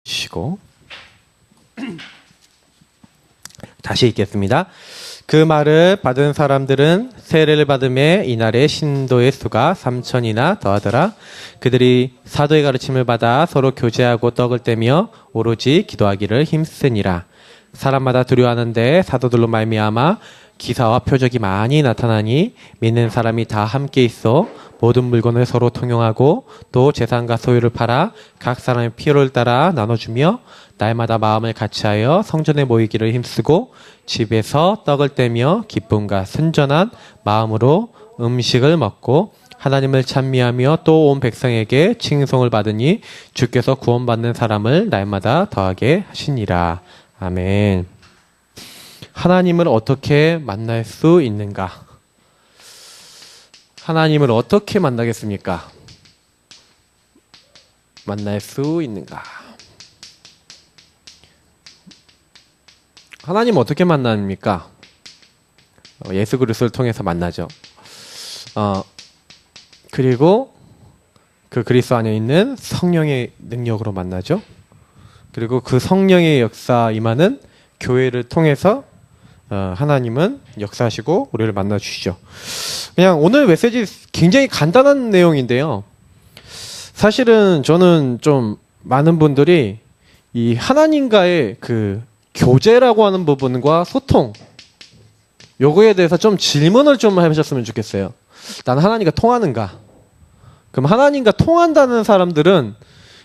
쉬고 다시 읽겠습니다. 그 말을 받은 사람들은 세례를 받음에 이날의 신도의 수가 3,000이나 더하더라. 그들이 사도의 가르침을 받아 서로 교제하고 떡을 떼며 오로지 기도하기를 힘쓰니라. 사람마다 두려워하는데 사도들로 말미암아 기사와 표적이 많이 나타나니 믿는 사람이 다 함께 있어 모든 물건을 서로 통용하고 또 재산과 소유를 팔아 각 사람의 필요를 따라 나눠주며 날마다 마음을 같이하여 성전에 모이기를 힘쓰고 집에서 떡을 떼며 기쁨과 순전한 마음으로 음식을 먹고 하나님을 찬미하며 또 온 백성에게 칭송을 받으니 주께서 구원받는 사람을 날마다 더하게 하시니라. 아멘. 하나님을 어떻게 만날 수 있는가? 하나님을 어떻게 만나겠습니까? 만날 수 있는가? 하나님 어떻게 만납니까? 예수 그리스도를 통해서 만나죠. 그리고 그 그리스도 안에 있는 성령의 능력으로 만나죠. 그리고 그 성령의 역사 임하는 교회를 통해서 하나님은 역사하시고 우리를 만나주시죠. 그냥 오늘 메시지 굉장히 간단한 내용인데요. 사실은 저는 좀 많은 분들이 이 하나님과의 그 교제라고 하는 부분과 소통, 요거에 대해서 좀 질문을 좀 해보셨으면 좋겠어요. 난 하나님과 통하는가? 그럼 하나님과 통한다는 사람들은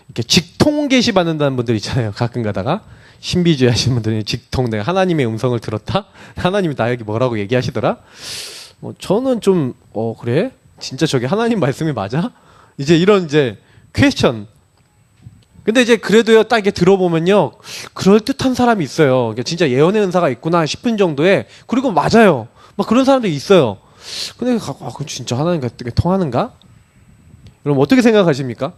이렇게 직통 계시 받는다는 분들 있잖아요. 가끔 가다가 신비주의 하시는 분들이 직통, 내가 하나님의 음성을 들었다? 하나님이 나에게 뭐라고 얘기하시더라? 저는 좀 그래? 진짜 저게 하나님 말씀이 맞아? 이제 이런 퀘스천. 근데 이제 그래도요, 딱 이렇게 들어보면요, 그럴듯한 사람이 있어요. 진짜 예언의 은사가 있구나 싶은 정도의, 그리고 맞아요. 막 그런 사람들이 있어요. 근데 그럼 진짜 하나님과 어떻게 통하는가? 여러분 어떻게 생각하십니까?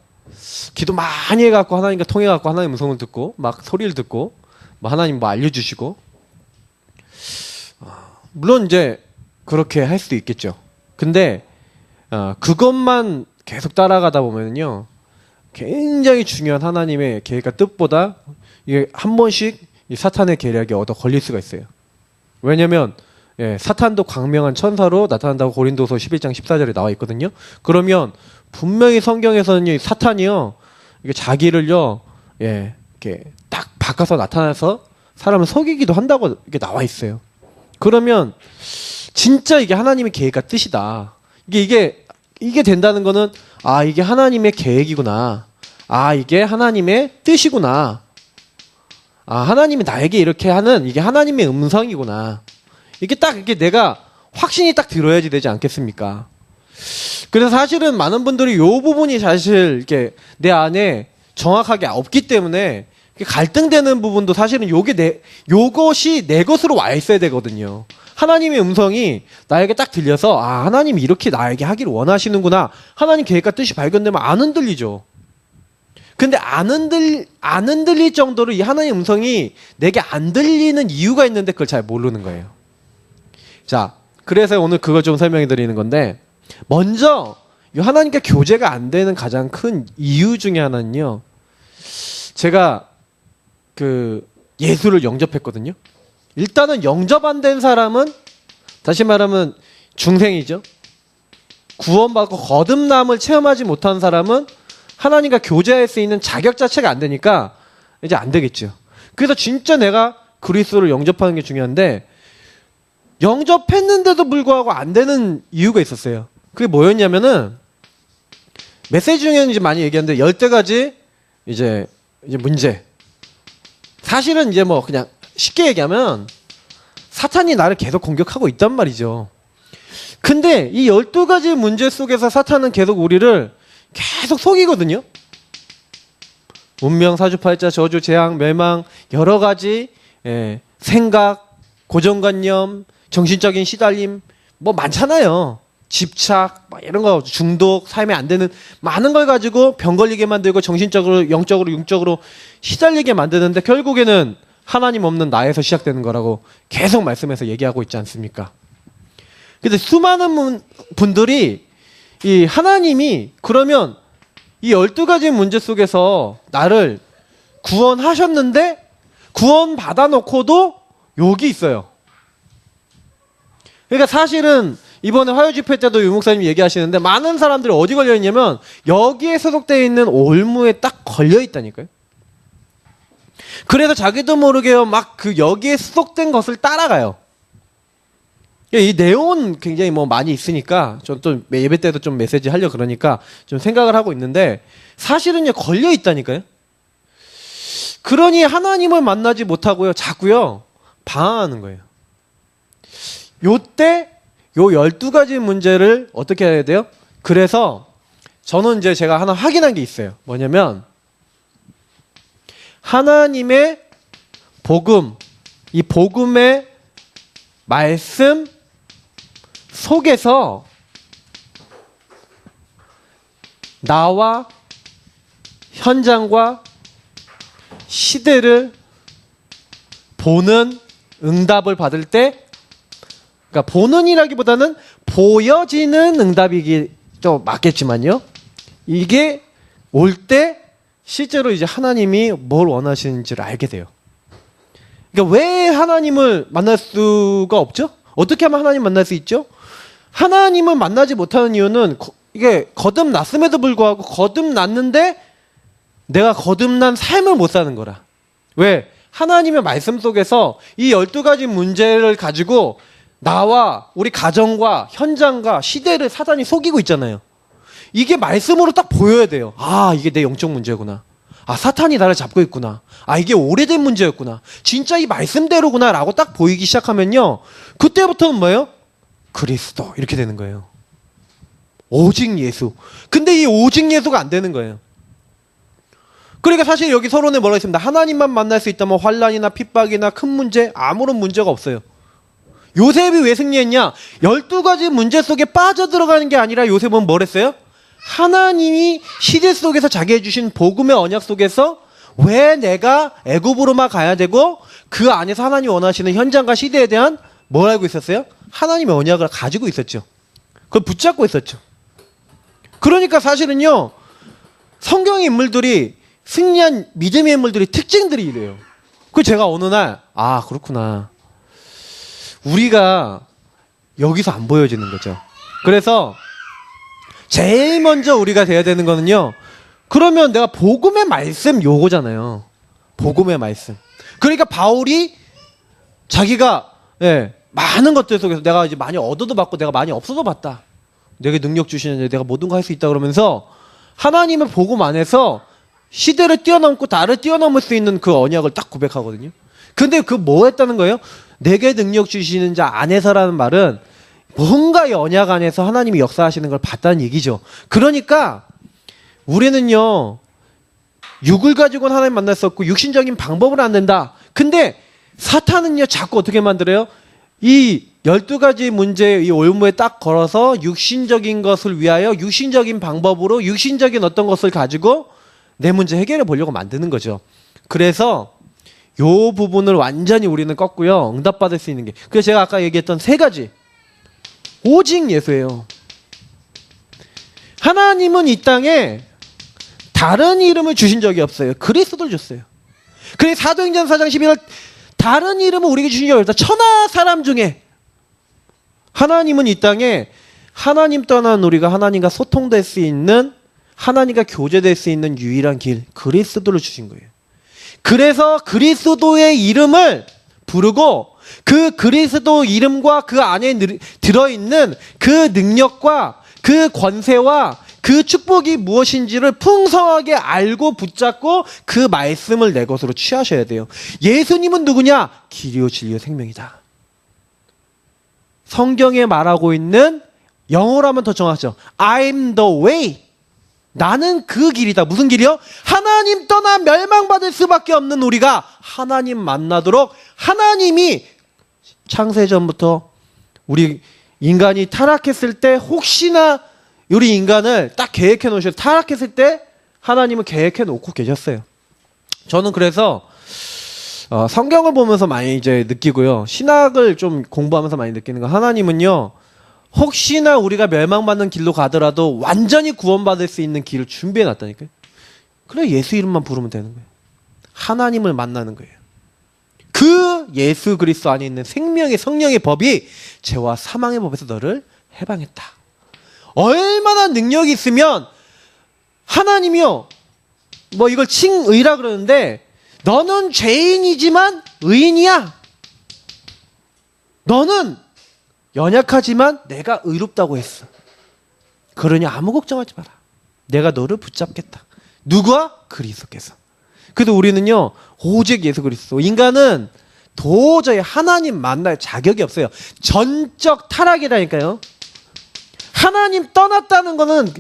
기도 많이 해갖고 하나님과 통해갖고 하나님 음성을 듣고 막 소리를 듣고 뭐 하나님 뭐 알려주시고, 물론 이제 그렇게 할 수도 있겠죠. 근데 그것만 계속 따라가다 보면요, 굉장히 중요한 하나님의 계획과 뜻보다 이게 한 번씩 이 사탄의 계략에 얻어 걸릴 수가 있어요. 왜냐면 사탄도 광명한 천사로 나타난다고 고린도서 11장 14절에 나와 있거든요. 그러면 분명히 성경에서는 사탄이요, 이게 자기를요, 이렇게 딱 바꿔서 나타나서 사람을 속이기도 한다고 이렇게 나와 있어요. 그러면 진짜 이게 하나님의 계획과 뜻이다. 이게 된다는 거는 이게 하나님의 계획이구나. 이게 하나님의 뜻이구나. 하나님이 나에게 이렇게 하는 이게 하나님의 음성이구나. 이게 딱 이렇게 내가 확신이 딱 들어야지 되지 않겠습니까? 그래서 사실은 많은 분들이 이 부분이 사실 이렇게 내 안에 정확하게 없기 때문에 갈등되는 부분도 사실은 요것이 내 것으로 와 있어야 되거든요. 하나님의 음성이 나에게 딱 들려서 하나님이 이렇게 나에게 하기를 원하시는구나. 하나님 계획과 뜻이 발견되면 안 흔들리죠. 근데 안 흔들릴 정도로 이 하나님의 음성이 내게 안 들리는 이유가 있는데 그걸 잘 모르는 거예요. 자, 그래서 오늘 그걸 좀 설명해 드리는 건데, 먼저 이 하나님과 교제가 안 되는 가장 큰 이유 중에 하나는요, 제가 그 예수를 영접했거든요. 일단은 영접 안 된 사람은 다시 말하면 중생이죠. 구원받고 거듭남을 체험하지 못한 사람은 하나님과 교제할 수 있는 자격 자체가 안 되니까 이제 안 되겠죠. 그래서 진짜 내가 그리스도를 영접하는 게 중요한데, 영접했는데도 불구하고 안 되는 이유가 있었어요. 그게 뭐였냐면은, 메시지 중에는 이제 많이 얘기하는데 10가지 이제 문제. 사실은 이제 뭐 그냥 쉽게 얘기하면 사탄이 나를 계속 공격하고 있단 말이죠. 근데 이 12가지 문제 속에서 사탄은 계속 우리를 계속 속이거든요. 운명, 사주팔자, 저주, 재앙, 멸망, 여러 가지 생각, 고정관념, 정신적인 시달림 뭐 많잖아요. 집착, 이런 거, 중독, 삶에 안 되는 많은 걸 가지고 병 걸리게 만들고 정신적으로, 영적으로, 육적으로 시달리게 만드는데 결국에는 하나님 없는 나에서 시작되는 거라고 계속 말씀해서 얘기하고 있지 않습니까? 근데 수많은 분들이 이 하나님이 그러면 이 12가지 문제 속에서 나를 구원하셨는데 구원 받아놓고도 욕이 있어요. 그러니까 사실은 이번에 화요 집회 때도 유 목사님이 얘기하시는데 많은 사람들이 어디 걸려 있냐면 여기에 소속되어 있는 올무에 딱 걸려 있다니까요. 그래서 자기도 모르게 막 그 여기에 소속된 것을 따라가요. 이 내용은 굉장히 뭐 많이 있으니까 전 또 예배 때도 좀 메시지 하려 그러니까 좀 생각을 하고 있는데 사실은요 걸려 있다니까요. 그러니 하나님을 만나지 못하고요 자꾸요 방황하는 거예요. 요때 요 12가지 문제를 어떻게 해야 돼요? 그래서 저는 이제 제가 하나 확인한 게 있어요. 뭐냐면 하나님의 복음, 이 복음의 말씀 속에서 나와 현장과 시대를 보는 응답을 받을 때, 그러니까 보는이라기보다는 보여지는 응답이기 좀 맞겠지만요. 이게 올 때 실제로 이제 하나님이 뭘 원하시는지를 알게 돼요. 그러니까 왜 하나님을 만날 수가 없죠? 어떻게 하면 하나님 만날 수 있죠? 하나님을 만나지 못하는 이유는 이게 거듭났음에도 불구하고 거듭났는데 내가 거듭난 삶을 못 사는 거라. 왜? 하나님의 말씀 속에서 이 12가지 문제를 가지고 나와 우리 가정과 현장과 시대를 사단이 속이고 있잖아요. 이게 말씀으로 딱 보여야 돼요. 아, 이게 내 영적 문제구나. 아, 사탄이 나를 잡고 있구나. 아, 이게 오래된 문제였구나. 진짜 이 말씀대로구나 라고 딱 보이기 시작하면요. 그때부터는 뭐예요? 그리스도 이렇게 되는 거예요. 오직 예수. 근데 이 오직 예수가 안 되는 거예요. 그러니까 사실 여기 서론에 뭐라고 있습니다. 하나님만 만날 수 있다면 환난이나 핍박이나 큰 문제 아무런 문제가 없어요. 요셉이 왜 승리했냐? 12가지 문제 속에 빠져들어가는 게 아니라 요셉은 뭘 했어요? 하나님이 시대 속에서 자기 해주신 복음의 언약 속에서 왜 내가 애굽으로만 가야 되고 그 안에서 하나님이 원하시는 현장과 시대에 대한 뭘 알고 있었어요? 하나님의 언약을 가지고 있었죠. 그걸 붙잡고 있었죠. 그러니까 사실은요. 성경의 인물들이 승리한 믿음의 인물들이 특징들이 이래요. 그 제가 어느 날 아 그렇구나. 우리가 여기서 안 보여지는 거죠. 그래서 제일 먼저 우리가 돼야 되는 거는요. 그러면 내가 복음의 말씀 요거잖아요. 복음의 말씀. 그러니까 바울이 자기가 많은 것들 속에서 내가 이제 많이 얻어도 받고 내가 많이 없어도 받다. 내게 능력 주시는 내가 모든 거 할 수 있다 그러면서 하나님의 복음 안에서 시대를 뛰어넘고 달을 뛰어넘을 수 있는 그 언약을 딱 고백하거든요. 근데 그 뭐 했다는 거예요? 내게 능력 주시는 자 안에서라는 말은 뭔가 이 언약 안에서 하나님이 역사하시는 걸 봤다는 얘기죠. 그러니까 우리는요. 육을 가지고는 하나님 만날 수 없고 육신적인 방법으로 안 된다. 근데 사탄은요. 자꾸 어떻게 만들어요? 이 12가지 문제의 이 올무에 딱 걸어서 육신적인 것을 위하여 육신적인 방법으로 육신적인 어떤 것을 가지고 내 문제 해결해 보려고 만드는 거죠. 그래서 요 부분을 완전히 우리는 꺾고요. 응답받을 수 있는 게. 그래서 제가 아까 얘기했던 3가지. 오직 예수예요. 하나님은 이 땅에 다른 이름을 주신 적이 없어요. 그리스도를 줬어요. 그래서 사도행전 4장 12절 다른 이름은 우리에게 주신 적이 없다. 천하 사람 중에 하나님은 이 땅에 하나님 떠난 우리가 하나님과 소통될 수 있는 하나님과 교제될 수 있는 유일한 길 그리스도를 주신 거예요. 그래서 그리스도의 이름을 부르고 그 그리스도 이름과 그 안에 들어있는 그 능력과 그 권세와 그 축복이 무엇인지를 풍성하게 알고 붙잡고 그 말씀을 내 것으로 취하셔야 돼요. 예수님은 누구냐? 길이요 진리요 생명이다. 성경에 말하고 있는 영어로 하면 더 정확하죠. I'm the way. 나는 그 길이다. 무슨 길이요? 하나님 떠나 멸망받을 수밖에 없는 우리가 하나님 만나도록 하나님이 창세전부터 우리 인간이 타락했을 때 혹시나 우리 인간을 딱 계획해 놓으셔서 타락했을 때 하나님은 계획해 놓고 계셨어요. 저는 그래서 성경을 보면서 많이 이제 느끼고요. 신학을 좀 공부하면서 많이 느끼는 거 하나님은요. 혹시나 우리가 멸망받는 길로 가더라도 완전히 구원받을 수 있는 길을 준비해 놨다니까요. 그래 예수 이름만 부르면 되는 거예요. 하나님을 만나는 거예요. 그 예수 그리스도 안에 있는 생명의 성령의 법이 죄와 사망의 법에서 너를 해방했다. 얼마나 능력이 있으면 하나님이요, 뭐 이걸 칭의라 그러는데, 너는 죄인이지만 의인이야. 너는 연약하지만 내가 의롭다고 했어. 그러니 아무 걱정하지 마라. 내가 너를 붙잡겠다. 누구와? 그리스도께서. 그래도 우리는요, 오직 예수 그리스도. 인간은 도저히 하나님 만날 자격이 없어요. 전적 타락이라니까요. 하나님 떠났다는 거는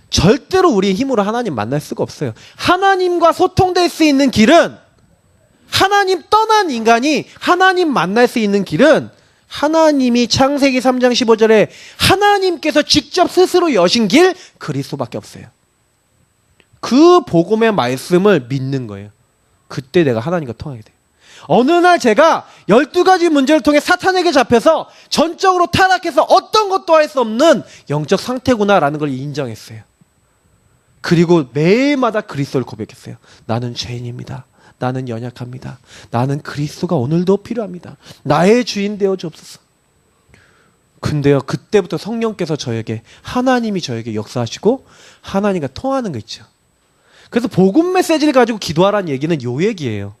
절대로 우리의 힘으로 하나님 만날 수가 없어요. 하나님과 소통될 수 있는 길은, 하나님 떠난 인간이 하나님 만날 수 있는 길은, 하나님이 창세기 3장 15절에 하나님께서 직접 스스로 여신 길, 그리스도밖에 없어요. 그 복음의 말씀을 믿는 거예요. 그때 내가 하나님과 통하게 돼요. 어느 날 제가 12가지 문제를 통해 사탄에게 잡혀서 전적으로 타락해서 어떤 것도 할 수 없는 영적 상태구나라는 걸 인정했어요. 그리고 매일마다 그리스도를 고백했어요. 나는 죄인입니다. 나는 연약합니다. 나는 그리스도가 오늘도 필요합니다. 나의 주인 되어 주옵소서. 근데요, 그때부터 성령께서 저에게, 하나님이 저에게 역사하시고 하나님과 통하는 거 있죠. 그래서 복음 메시지를 가지고 기도하라는 얘기는 요 얘기예요.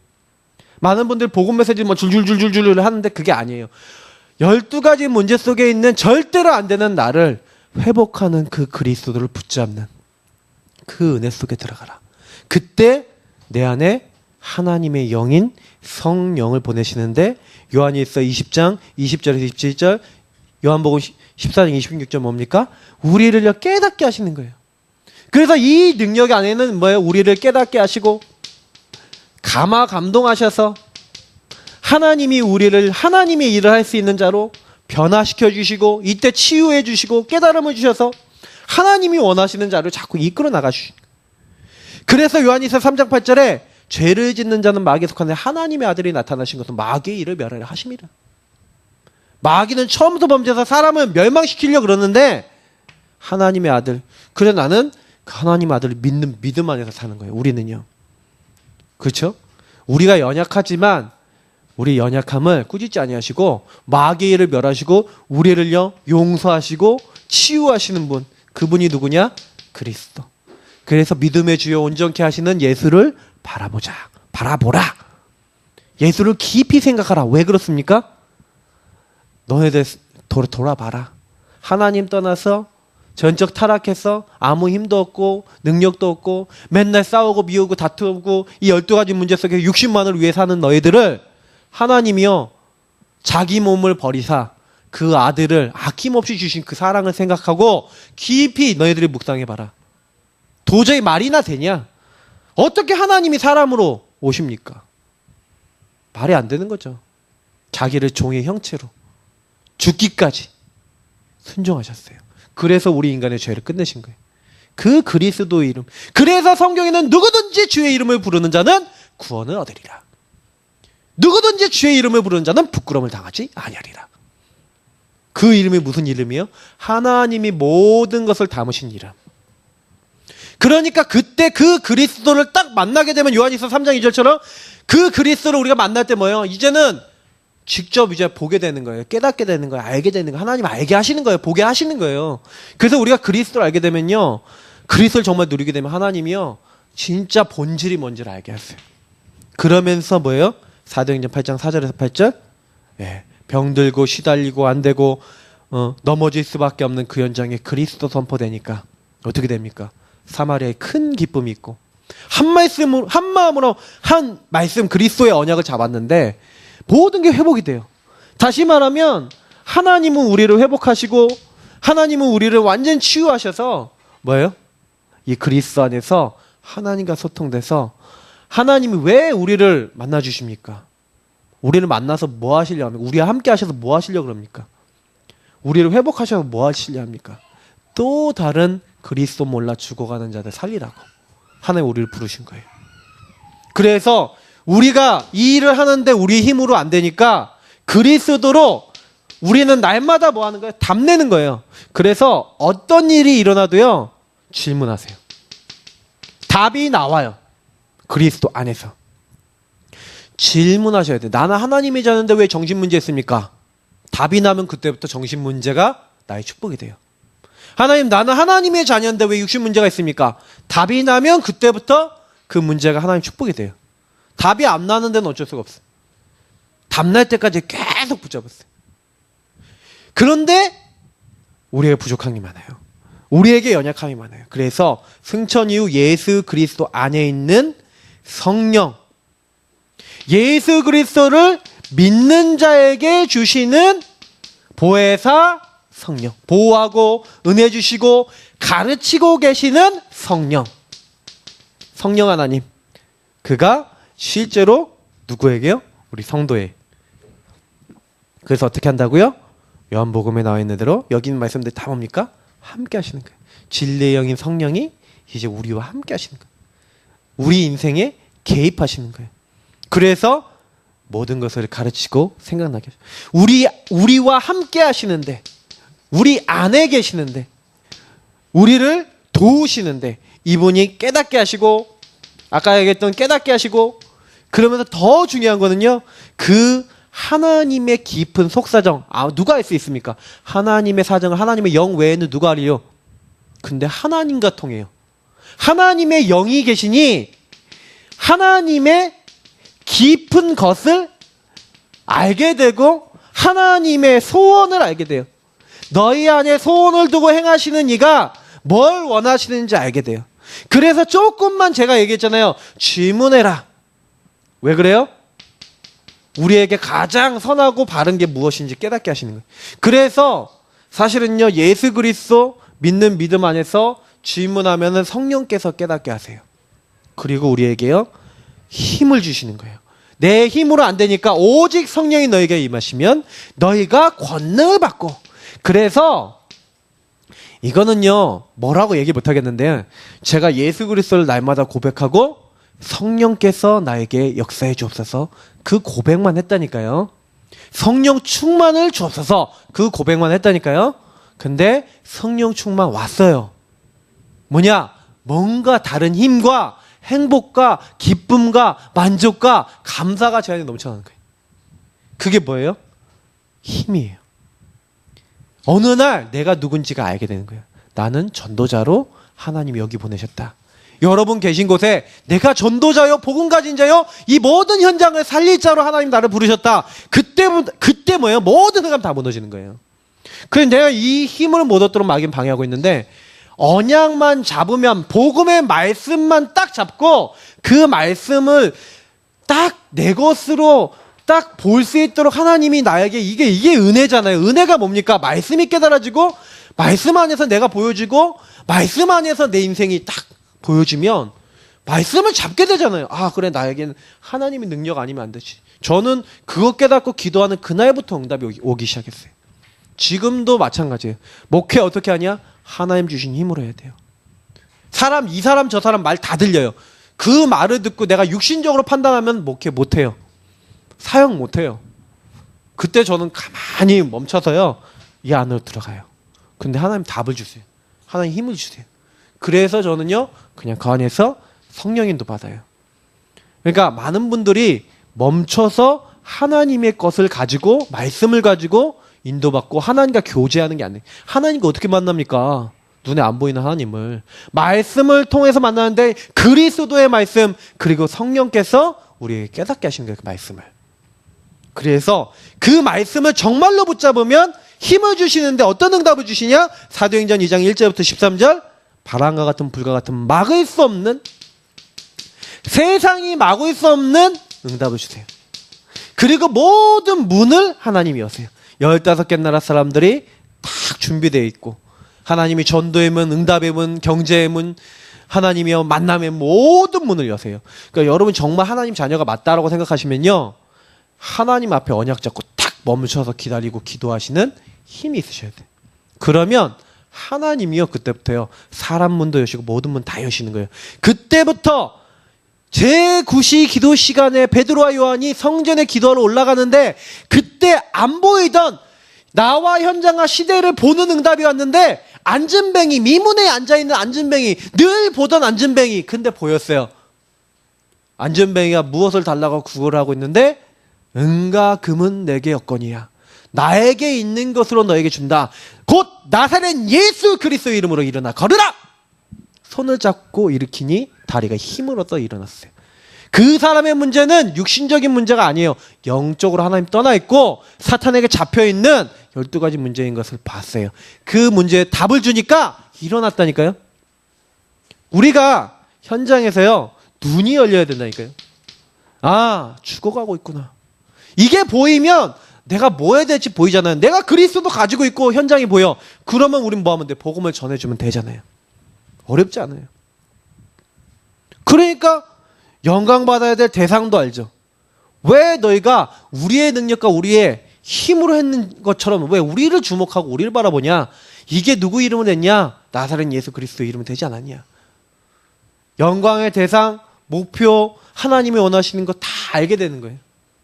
많은 분들 복음 메시지 뭐 줄줄줄줄줄 하는데 그게 아니에요. 12가지 문제 속에 있는 절대로 안 되는 나를 회복하는 그 그리스도를 붙잡는 그 은혜 속에 들어가라. 그때 내 안에 하나님의 영인 성령을 보내시는데, 요한일서 20장 20절에서 27절, 요한복음 14장 26절 뭡니까? 우리를 깨닫게 하시는 거예요. 그래서 이 능력 안에는 뭐예요? 우리를 깨닫게 하시고 감동하셔서 하나님이 우리를 하나님의 일을 할 수 있는 자로 변화시켜 주시고, 이때 치유해 주시고 깨달음을 주셔서 하나님이 원하시는 자로 자꾸 이끌어 나가주시는 거예요. 그래서 요한일서 3장 8절에 죄를 짓는 자는 마귀에 속하는데 하나님의 아들이 나타나신 것은 마귀의 일을 멸하려 하심이라. 마귀는 처음부터 범죄해서 사람을 멸망시키려고 그러는데 하나님의 아들, 그래 나는 하나님 아들을 믿는 믿음 안에서 사는 거예요. 우리는요. 그렇죠? 우리가 연약하지만 우리 연약함을 꾸짖지 아니하시고 마귀의 일을 멸하시고 우리를요 용서하시고 치유하시는 분, 그분이 누구냐? 그리스도. 그래서 믿음의 주여 온전케 하시는 예수를 바라보자. 바라보라. 예수를 깊이 생각하라. 왜 그렇습니까? 너네들 돌아봐라. 하나님 떠나서 전적 타락해서 아무 힘도 없고 능력도 없고 맨날 싸우고 미우고 다투고 이 12가지 문제 속에 60만을 위해 사는 너희들을 하나님이요 자기 몸을 버리사 그 아들을 아낌없이 주신 그 사랑을 생각하고 깊이 너희들이 묵상해봐라. 도저히 말이나 되냐? 어떻게 하나님이 사람으로 오십니까? 말이 안 되는 거죠. 자기를 종의 형체로 죽기까지 순종하셨어요. 그래서 우리 인간의 죄를 끝내신 거예요. 그 그리스도의 이름. 그래서 성경에는 누구든지 주의 이름을 부르는 자는 구원을 얻으리라. 누구든지 주의 이름을 부르는 자는 부끄러움을 당하지 아니하리라. 그 이름이 무슨 이름이요? 하나님이 모든 것을 담으신 이름. 그러니까 그때 그 그리스도를 딱 만나게 되면 요한일서 3장 2절처럼 그 그리스도를 우리가 만날 때 뭐예요? 이제는 직접 이제 보게 되는 거예요. 깨닫게 되는 거예요. 알게 되는 거예요. 하나님 알게 하시는 거예요. 보게 하시는 거예요. 그래서 우리가 그리스도를 알게 되면요. 그리스도를 정말 누리게 되면 하나님이요. 진짜 본질이 뭔지를 알게 하세요. 그러면서 뭐예요? 사도행전 8장 4절에서 8절 예, 병들고 시달리고 안 되고 넘어질 수밖에 없는 그 현장에 그리스도 선포되니까 어떻게 됩니까? 사마리아에 큰 기쁨이 있고 한 마음으로 한 말씀 그리스도의 언약을 잡았는데 모든 게 회복이 돼요. 다시 말하면 하나님은 우리를 회복하시고 하나님은 우리를 완전 치유하셔서 뭐예요? 이 그리스도 안에서 하나님과 소통돼서 하나님이 왜 우리를 만나주십니까? 우리를 만나서 뭐 하시려 합니까? 우리와 함께 하셔서 뭐 하시려 그럽니까? 우리를 회복하셔서 뭐 하시려 합니까? 또 다른 그리스도 몰라 죽어가는 자들 살리라고 하나님 우리를 부르신 거예요. 그래서 우리가 이 일을 하는데 우리 힘으로 안 되니까 그리스도로 우리는 날마다 뭐 하는 거예요? 답내는 거예요. 그래서 어떤 일이 일어나도요 질문하세요. 답이 나와요. 그리스도 안에서. 질문하셔야 돼요. 나는 하나님이 자는데 왜 정신문제 있습니까? 답이 나면 그때부터 정신문제가 나의 축복이 돼요. 하나님, 나는 하나님의 자녀인데 왜 육신문제가 있습니까? 답이 나면 그때부터 그 문제가 하나님 축복이 돼요. 답이 안 나는 데는 어쩔 수가 없어요. 답 날 때까지 계속 붙잡았어요. 그런데 우리에게 부족한 게 많아요. 우리에게 연약함이 많아요. 그래서 승천 이후 예수 그리스도 안에 있는 성령, 예수 그리스도를 믿는 자에게 주시는 보혜사 성령, 보호하고 은혜 주시고 가르치고 계시는 성령, 성령 하나님, 그가 실제로 누구에게요? 우리 성도에. 그래서 어떻게 한다고요? 요한복음에 나와 있는 대로 여기 있는 말씀들 다 뭡니까? 함께 하시는 거예요. 진리의 영인 성령이 이제 우리와 함께 하시는 거예요. 우리 인생에 개입하시는 거예요. 그래서 모든 것을 가르치고 생각나게 하시고, 우리와 함께 하시는데, 우리 안에 계시는데, 우리를 도우시는데, 이분이 깨닫게 하시고, 아까 얘기했던 깨닫게 하시고, 그러면서 더 중요한 거는요, 그 하나님의 깊은 속사정, 누가 알 수 있습니까? 하나님의 사정을 하나님의 영 외에는 누가 알아요? 근데 하나님과 통해요. 하나님의 영이 계시니 하나님의 깊은 것을 알게 되고 하나님의 소원을 알게 돼요. 너희 안에 소원을 두고 행하시는 이가 뭘 원하시는지 알게 돼요. 그래서 조금만 제가 얘기했잖아요. 질문해라. 왜 그래요? 우리에게 가장 선하고 바른 게 무엇인지 깨닫게 하시는 거예요. 그래서 사실은요, 예수 그리스도 믿는 믿음 안에서 질문하면은 성령께서 깨닫게 하세요. 그리고 우리에게요, 힘을 주시는 거예요. 내 힘으로 안 되니까 오직 성령이 너에게 임하시면 너희가 권능을 받고. 그래서 이거는요, 뭐라고 얘기 못 하겠는데, 제가 예수 그리스도를 날마다 고백하고 성령께서 나에게 역사해 주옵소서, 그 고백만 했다니까요. 성령 충만을 주옵소서, 그 고백만 했다니까요. 근데 성령 충만 왔어요. 뭐냐? 뭔가 다른 힘과 행복과 기쁨과 만족과 감사가 제 안에 넘쳐나는 거예요. 그게 뭐예요? 힘이에요. 어느 날 내가 누군지가 알게 되는 거예요. 나는 전도자로 하나님이 여기 보내셨다. 여러분 계신 곳에 내가 전도자요, 복음 가진 자요, 이 모든 현장을 살릴 자로 하나님 나를 부르셨다. 그때 뭐예요? 모든 사람 다 무너지는 거예요. 그래서 내가 이 힘을 못 얻도록 마귀는 방해하고 있는데, 언약만 잡으면, 복음의 말씀만 딱 잡고 그 말씀을 딱 내 것으로 딱 볼 수 있도록 하나님이 나에게, 이게 은혜잖아요. 은혜가 뭡니까? 말씀이 깨달아지고 말씀 안에서 내가 보여지고 말씀 안에서 내 인생이 딱 보여지면 말씀을 잡게 되잖아요. 아, 그래, 나에게는 하나님의 능력 아니면 안 되지. 저는 그거 깨닫고 기도하는 그날부터 응답이 오기 시작했어요. 지금도 마찬가지예요. 목회 어떻게 하냐? 하나님 주신 힘으로 해야 돼요. 이 사람 저 사람 말 다 들려요. 그 말을 듣고 내가 육신적으로 판단하면 목회 못해요. 사역 못해요. 그때 저는 가만히 멈춰서요, 이 안으로 들어가요. 근데 하나님 답을 주세요. 하나님 힘을 주세요. 그래서 저는요, 그냥 그 안에서 성령인도 받아요. 그러니까 많은 분들이 멈춰서 하나님의 것을 가지고, 말씀을 가지고 인도받고 하나님과 교제하는 게 아니에요. 하나님과 어떻게 만납니까? 눈에 안 보이는 하나님을. 말씀을 통해서 만나는데 그리스도의 말씀, 그리고 성령께서 우리에게 깨닫게 하시는 거예요, 그 말씀을. 그래서 그 말씀을 정말로 붙잡으면 힘을 주시는데 어떤 응답을 주시냐? 사도행전 2장 1절부터 13절, 바람과 같은 불과 같은 막을 수 없는, 세상이 막을 수 없는 응답을 주세요. 그리고 모든 문을 하나님이 여세요. 15개 나라 사람들이 딱 준비되어 있고, 하나님이 전도의 문, 응답의 문, 경제의 문, 하나님이여 만남의 모든 문을 여세요. 그러니까 여러분 정말 하나님 자녀가 맞다라고 생각하시면요, 하나님 앞에 언약 잡고 딱 멈춰서 기다리고 기도하시는 힘이 있으셔야 돼요. 그러면 하나님이요, 그때부터요, 사람 문도 여시고 모든 문 다 여시는 거예요. 그때부터 제9시 기도 시간에 베드로와 요한이 성전에 기도하러 올라가는데, 그때 안 보이던 나와 현장과 시대를 보는 응답이 왔는데, 안진뱅이, 미문에 앉아있는 안진뱅이, 늘 보던 안진뱅이, 근데 보였어요. 안전뱅이가 무엇을 달라고 구걸을 하고 있는데 은과 금은 내게 여건이야. 나에게 있는 것으로 너에게 준다. 곧 나사렛 예수 그리스도의 이름으로 일어나 걸으라. 손을 잡고 일으키니 다리가 힘을 얻어 일어났어요. 그 사람의 문제는 육신적인 문제가 아니에요. 영적으로 하나님 떠나 있고 사탄에게 잡혀 있는 12가지 문제인 것을 봤어요. 그 문제에 답을 주니까 일어났다니까요. 우리가 현장에서요, 눈이 열려야 된다니까요. 아, 죽어가고 있구나. 이게 보이면 내가 뭐 해야 될지 보이잖아요. 내가 그리스도도 가지고 있고 현장이 보여. 그러면 우린 뭐 하면 돼? 복음을 전해주면 되잖아요. 어렵지 않아요. 그러니까 영광받아야 될 대상도 알죠. 왜 너희가 우리의 능력과 우리의 힘으로 했는 것처럼 왜 우리를 주목하고 우리를 바라보냐? 이게 누구 이름을 냈냐? 나사렛 예수 그리스도 이름은 되지 않았냐? 영광의 대상, 목표, 하나님이 원하시는 거 다 알게 되는 거예요.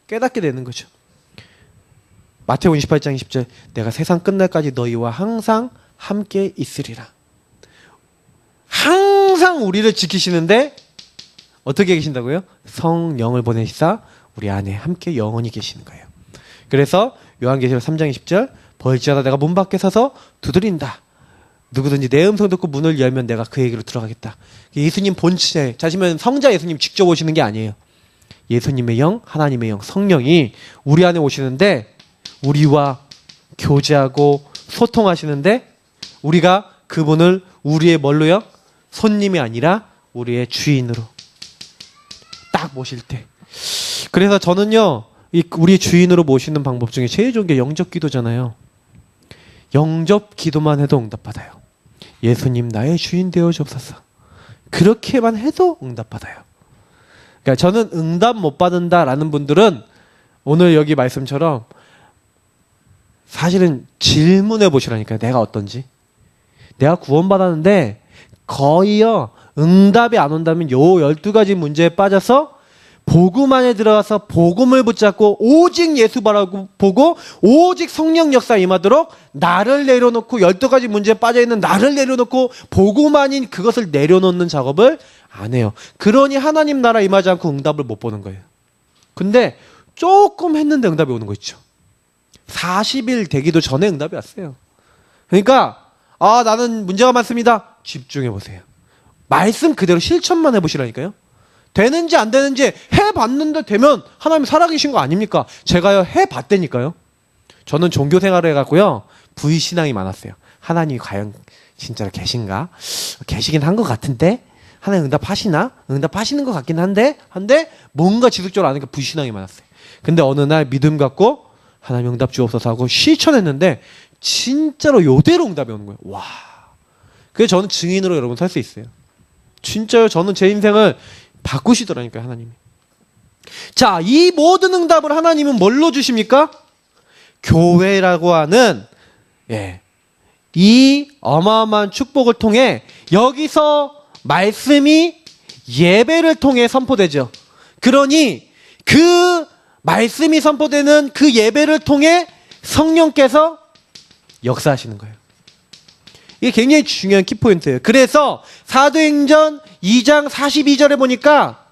깨닫게 되는 거죠. 마태복음 28장 20절, 내가 세상 끝날까지 너희와 항상 함께 있으리라. 항상 우리를 지키시는데 어떻게 계신다고요? 성령을 보내시사 우리 안에 함께 영원히 계시는 거예요. 그래서 요한계시록 3장 20절, 벌지하다 내가 문 밖에 서서 두드린다. 누구든지 내 음성 듣고 문을 열면 내가 그에게로 들어가겠다. 예수님 본체, 자시면 성자 예수님 직접 오시는 게 아니에요. 예수님의 영, 하나님의 영, 성령이 우리 안에 오시는데 우리와 교제하고 소통하시는데 우리가 그분을 우리의 뭘로요? 손님이 아니라 우리의 주인으로 딱 모실 때. 그래서 저는요, 우리 주인으로 모시는 방법 중에 제일 좋은 게 영접 기도잖아요. 영접 기도만 해도 응답받아요. 예수님 나의 주인 되어 주옵소서. 그렇게만 해도 응답받아요. 그러니까 저는 응답 못 받는다라는 분들은 오늘 여기 말씀처럼 사실은 질문해 보시라니까요. 내가 어떤지. 내가 구원받았는데 거의요, 응답이 안 온다면 요 12가지 문제에 빠져서 복음 안에 들어가서 복음을 붙잡고 오직 예수 바라보고 오직 성령 역사 임하도록 나를 내려놓고 12가지 문제에 빠져있는 나를 내려놓고 복음 아닌 그것을 내려놓는 작업을 안 해요. 그러니 하나님 나라 임하지 않고 응답을 못 보는 거예요. 근데 조금 했는데 응답이 오는 거 있죠. 40일 되기도 전에 응답이 왔어요. 그러니까 나는 문제가 많습니다. 집중해 보세요. 말씀 그대로 실천만 해보시라니까요. 되는지 안 되는지 해봤는데 되면 하나님 살아계신 거 아닙니까? 제가요 해봤다니까요. 저는 종교 생활을 해갖고요 불신앙이 많았어요. 하나님이 과연 진짜로 계신가? 계시긴 한 것 같은데 하나님 응답하시나? 응답하시는 것 같긴 한데 뭔가 지속적으로 안 하니까 불신앙이 많았어요. 근데 어느 날 믿음 갖고 하나님 응답 주옵소서 하고 실천했는데 진짜로 요대로 응답이 오는 거예요. 와. 그래서 저는 증인으로 여러분 살 수 있어요. 진짜요. 저는 제 인생을 바꾸시더라니까요, 하나님이. 자, 이 모든 응답을 하나님은 뭘로 주십니까? 교회라고 하는, 이 어마어마한 축복을 통해 여기서 말씀이 예배를 통해 선포되죠. 그러니 그 말씀이 선포되는 그 예배를 통해 성령께서 역사하시는 거예요. 이게 굉장히 중요한 키포인트예요. 그래서 사도행전 2장 42절에 보니까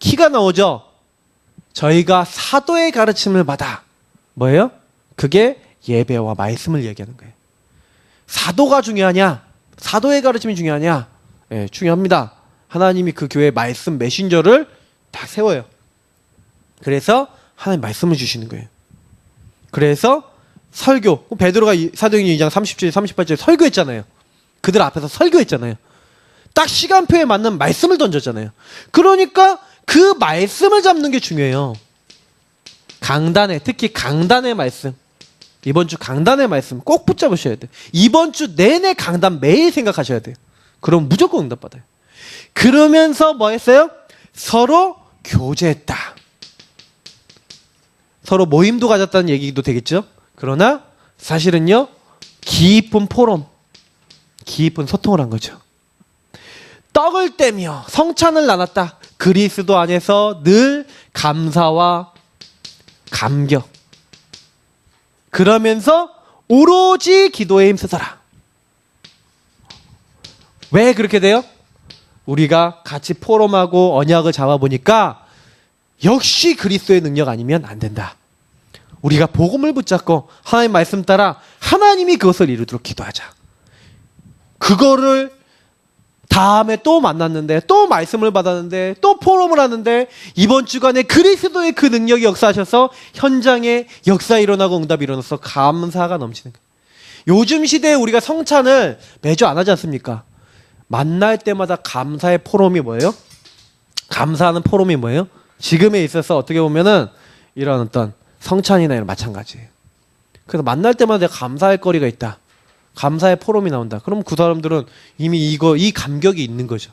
키가 나오죠. 저희가 사도의 가르침을 받아. 뭐예요? 그게 예배와 말씀을 얘기하는 거예요. 사도가 중요하냐? 사도의 가르침이 중요하냐? 중요합니다. 하나님이 그 교회의 말씀 메신저를 다 세워요. 그래서 하나님 말씀을 주시는 거예요. 그래서 설교, 베드로가 사도행전 2장 30절, 38절에 설교했잖아요. 그들 앞에서 설교했잖아요. 딱 시간표에 맞는 말씀을 던졌잖아요. 그러니까 그 말씀을 잡는 게 중요해요. 강단에, 특히 강단의 말씀. 이번 주 강단의 말씀 꼭 붙잡으셔야 돼요. 이번 주 내내 강단 매일 생각하셔야 돼요. 그럼 무조건 응답받아요. 그러면서 뭐 했어요? 서로 교제했다. 서로 모임도 가졌다는 얘기도 되겠죠? 그러나 사실은요, 깊은 포럼, 깊은 소통을 한 거죠. 떡을 떼며 성찬을 나눴다. 그리스도 안에서 늘 감사와 감격. 그러면서 오로지 기도에 힘쓰더라. 왜 그렇게 돼요? 우리가 같이 포럼하고 언약을 잡아보니까 역시 그리스도의 능력 아니면 안 된다. 우리가 복음을 붙잡고 하나님 말씀 따라 하나님이 그것을 이루도록 기도하자. 그거를 다음에 또 만났는데 또 말씀을 받았는데 또 포럼을 하는데 이번 주간에 그리스도의 그 능력이 역사하셔서 현장에 역사 일어나고 응답이 일어나서 감사가 넘치는 거예요. 요즘 시대에 우리가 성찬을 매주 안 하지 않습니까? 만날 때마다 감사의 포럼이 뭐예요? 감사하는 포럼이 뭐예요? 지금에 있어서 어떻게 보면은 이런 어떤 성찬이나 이런 마찬가지예요. 그래서 만날 때마다 내가 감사할 거리가 있다. 감사의 포럼이 나온다. 그럼 그 사람들은 이미 이 감격이 있는 거죠.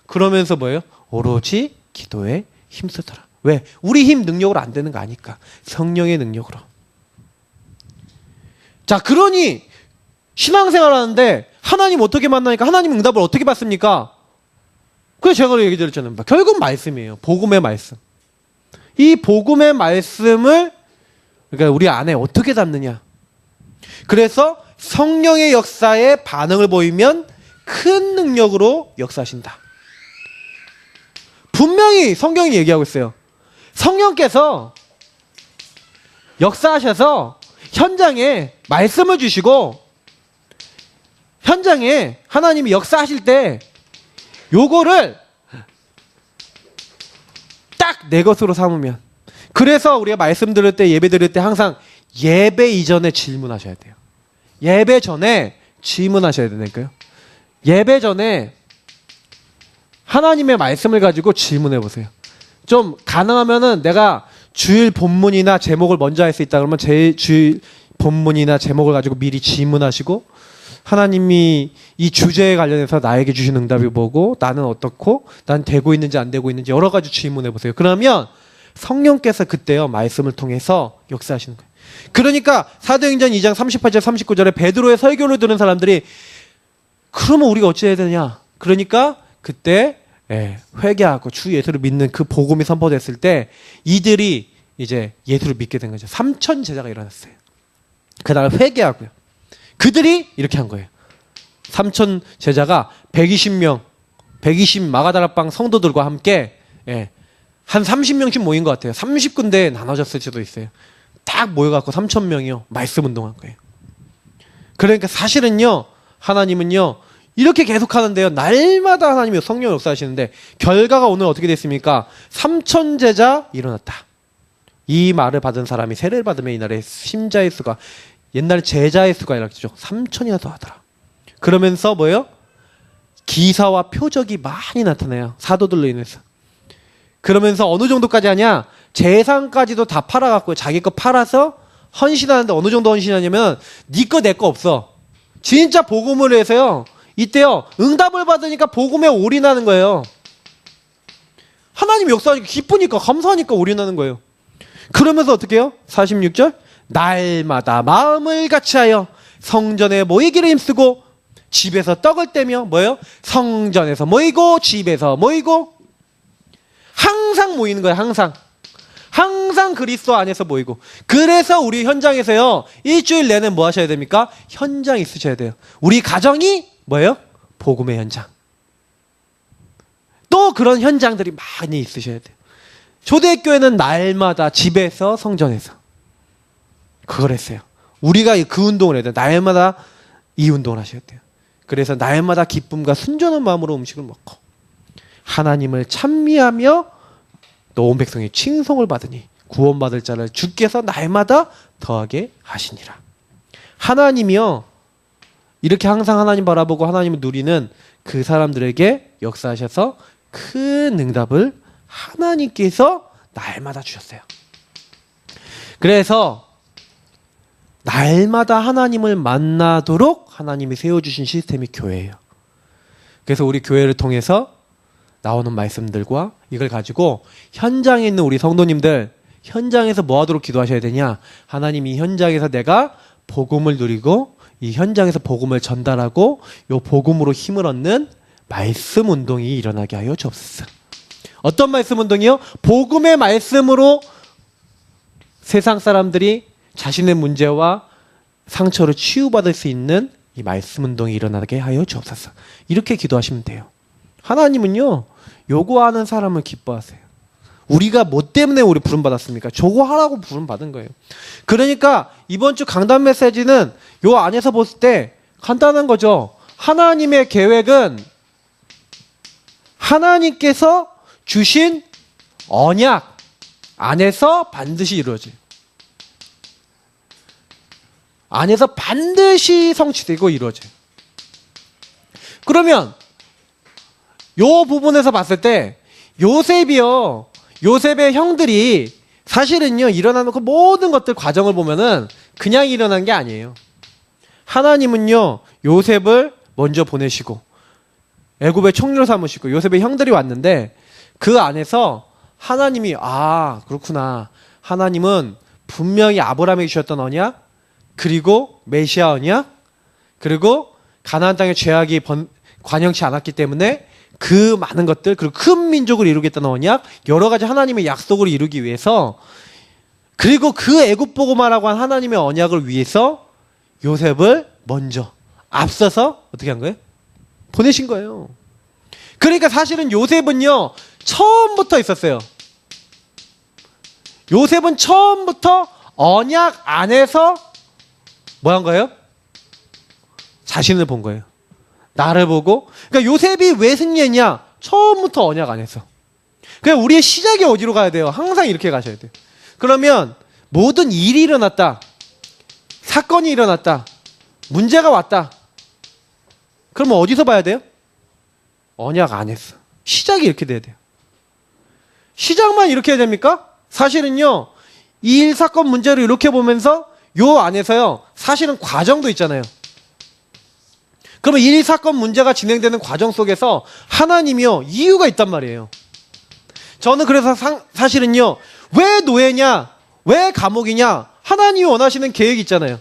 그러면서 뭐예요? 오로지 기도에 힘쓰더라. 왜? 우리 힘 능력으로 안 되는 거 아니까. 성령의 능력으로. 자, 그러니 신앙생활 하는데 하나님 어떻게 만나니까 하나님 응답을 어떻게 받습니까? 그래서 제가 얘기 드렸잖아요. 결국 말씀이에요. 복음의 말씀. 이 복음의 말씀을 그러니까 우리 안에 어떻게 담느냐. 그래서 성령의 역사에 반응을 보이면 큰 능력으로 역사하신다. 분명히 성경이 얘기하고 있어요. 성령께서 역사하셔서 현장에 말씀을 주시고 현장에 하나님이 역사하실 때 요거를 딱 내 것으로 삼으면, 그래서 우리가 말씀 들을 때 예배 드릴 때 항상 예배 이전에 질문하셔야 돼요. 예배 전에 질문하셔야 되니까요. 예배 전에 하나님의 말씀을 가지고 질문해 보세요. 좀 가능하면은 내가 주일 본문이나 제목을 먼저 할 수 있다 그러면 제 주일 본문이나 제목을 가지고 미리 질문하시고, 하나님이 이 주제에 관련해서 나에게 주신 응답이 뭐고 나는 어떻고 난 되고 있는지 안 되고 있는지 여러 가지 질문해 보세요. 그러면 성령께서 그때요 말씀을 통해서 역사하시는 거예요. 그러니까 사도행전 2장 38절 39절에 베드로의 설교를 들은 사람들이 그러면 우리가 어찌해야 되냐. 그러니까 그때 회개하고 주 예수를 믿는 그 복음이 선포됐을 때 이들이 이제 예수를 믿게 된 거죠. 3천 제자가 일어났어요. 그다음에 회개하고요. 그들이 이렇게 한 거예요. 3천 제자가 120명, 120 마가다락방 성도들과 함께 한 30명씩 모인 것 같아요. 30군데 나눠졌을 수도 있어요. 딱 모여갖고 3,000명이요. 말씀 운동한 거예요. 그러니까 사실은요, 하나님은요, 이렇게 계속 하는데요. 날마다 하나님이 성령 역사하시는데, 결과가 오늘 어떻게 됐습니까? 3천 제자 일어났다. 이 말을 받은 사람이 세례를 받으면 이날의 심자의 수가, 옛날에 제자의 수가 이렇게 3천이나 더하더라. 그러면서 뭐예요? 기사와 표적이 많이 나타나요. 사도들로 인해서. 그러면서 어느 정도까지 하냐? 재산까지도 다 팔아갖고 자기 거 팔아서 헌신하는데 어느 정도 헌신하냐면 네 거 내 거 없어. 진짜 복음을 해서요. 이때요. 응답을 받으니까 복음에 올인하는 거예요. 하나님 역사하니까 기쁘니까 감사하니까 올인하는 거예요. 그러면서 어떻게 해요? 46절 날마다 마음을 같이하여 성전에 모이기를 힘쓰고 집에서 떡을 떼며 뭐예요? 성전에서 모이고 집에서 모이고 항상 모이는 거예요. 항상 그리스도 안에서 모이고. 그래서 우리 현장에서요 일주일 내내 뭐 하셔야 됩니까? 현장 있으셔야 돼요. 우리 가정이 뭐예요? 복음의 현장. 또 그런 현장들이 많이 있으셔야 돼요. 초대교회는 날마다 집에서 성전에서 그걸 했어요. 우리가 그 운동을 해야 돼요. 날마다 이 운동을 하셔야 돼요. 그래서 날마다 기쁨과 순전한 마음으로 음식을 먹고 하나님을 찬미하며 또 온 백성이 칭송을 받으니 구원받을 자를 주께서 날마다 더하게 하시니라. 하나님이요 이렇게 항상 하나님 바라보고 하나님을 누리는 그 사람들에게 역사하셔서 큰 응답을 하나님께서 날마다 주셨어요. 그래서 날마다 하나님을 만나도록 하나님이 세워주신 시스템이 교회예요. 그래서 우리 교회를 통해서 나오는 말씀들과 이걸 가지고 현장에 있는 우리 성도님들 현장에서 뭐 하도록 기도하셔야 되냐. 하나님 이 현장에서 내가 복음을 누리고 이 현장에서 복음을 전달하고 이 복음으로 힘을 얻는 말씀 운동이 일어나게 하여 주옵소서. 어떤 말씀 운동이요? 복음의 말씀으로 세상 사람들이 자신의 문제와 상처를 치유받을 수 있는 이 말씀 운동이 일어나게 하여 주옵소서. 이렇게 기도하시면 돼요. 하나님은요, 요구하는 사람을 기뻐하세요. 우리가 뭐 때문에 우리 부름받았습니까? 저거 하라고 부름받은 거예요. 그러니까 이번 주 강단 메시지는 요 안에서 봤을 때 간단한 거죠. 하나님의 계획은 하나님께서 주신 언약 안에서 반드시 이루어져요. 안에서 반드시 성취되고 이루어져요. 그러면 요 부분에서 봤을 때 요셉의 형들이 사실은요, 일어나는 그 모든 것들 과정을 보면은 그냥 일어난 게 아니에요. 하나님은요, 요셉을 먼저 보내시고 애굽의 총리로 삼으시고 요셉의 형들이 왔는데 그 안에서 하나님이 그렇구나. 하나님은 분명히 아브라함에게 주셨던 언약, 그리고 메시아 언약, 그리고 가나안 땅의 죄악이 관영치 않았기 때문에 그 많은 것들, 그리고 큰 민족을 이루겠다는 언약, 여러 가지 하나님의 약속을 이루기 위해서, 그리고 그 애굽 보고마라고 한 하나님의 언약을 위해서 요셉을 먼저 앞서서 어떻게 한 거예요? 보내신 거예요. 그러니까 사실은 요셉은요, 처음부터 있었어요. 요셉은 처음부터 언약 안에서 뭐 한 거예요? 자신을 본 거예요. 나를 보고. 그러니까 요셉이 왜 승리했냐? 처음부터 언약 안에서. 그러니까 우리의 시작이 어디로 가야 돼요? 항상 이렇게 가셔야 돼요. 그러면 모든 일이 일어났다. 사건이 일어났다. 문제가 왔다. 그러면 어디서 봐야 돼요? 언약 안에서. 시작이 이렇게 돼야 돼요. 시작만 이렇게 해야 됩니까? 사실은요, 이 일, 사건, 문제를 이렇게 보면서 요 안에서요, 사실은 과정도 있잖아요. 그러면 일, 사건, 문제가 진행되는 과정 속에서 하나님이요, 이유가 있단 말이에요. 저는 그래서 사실은요, 왜 노예냐? 왜 감옥이냐? 하나님이 원하시는 계획이 있잖아요.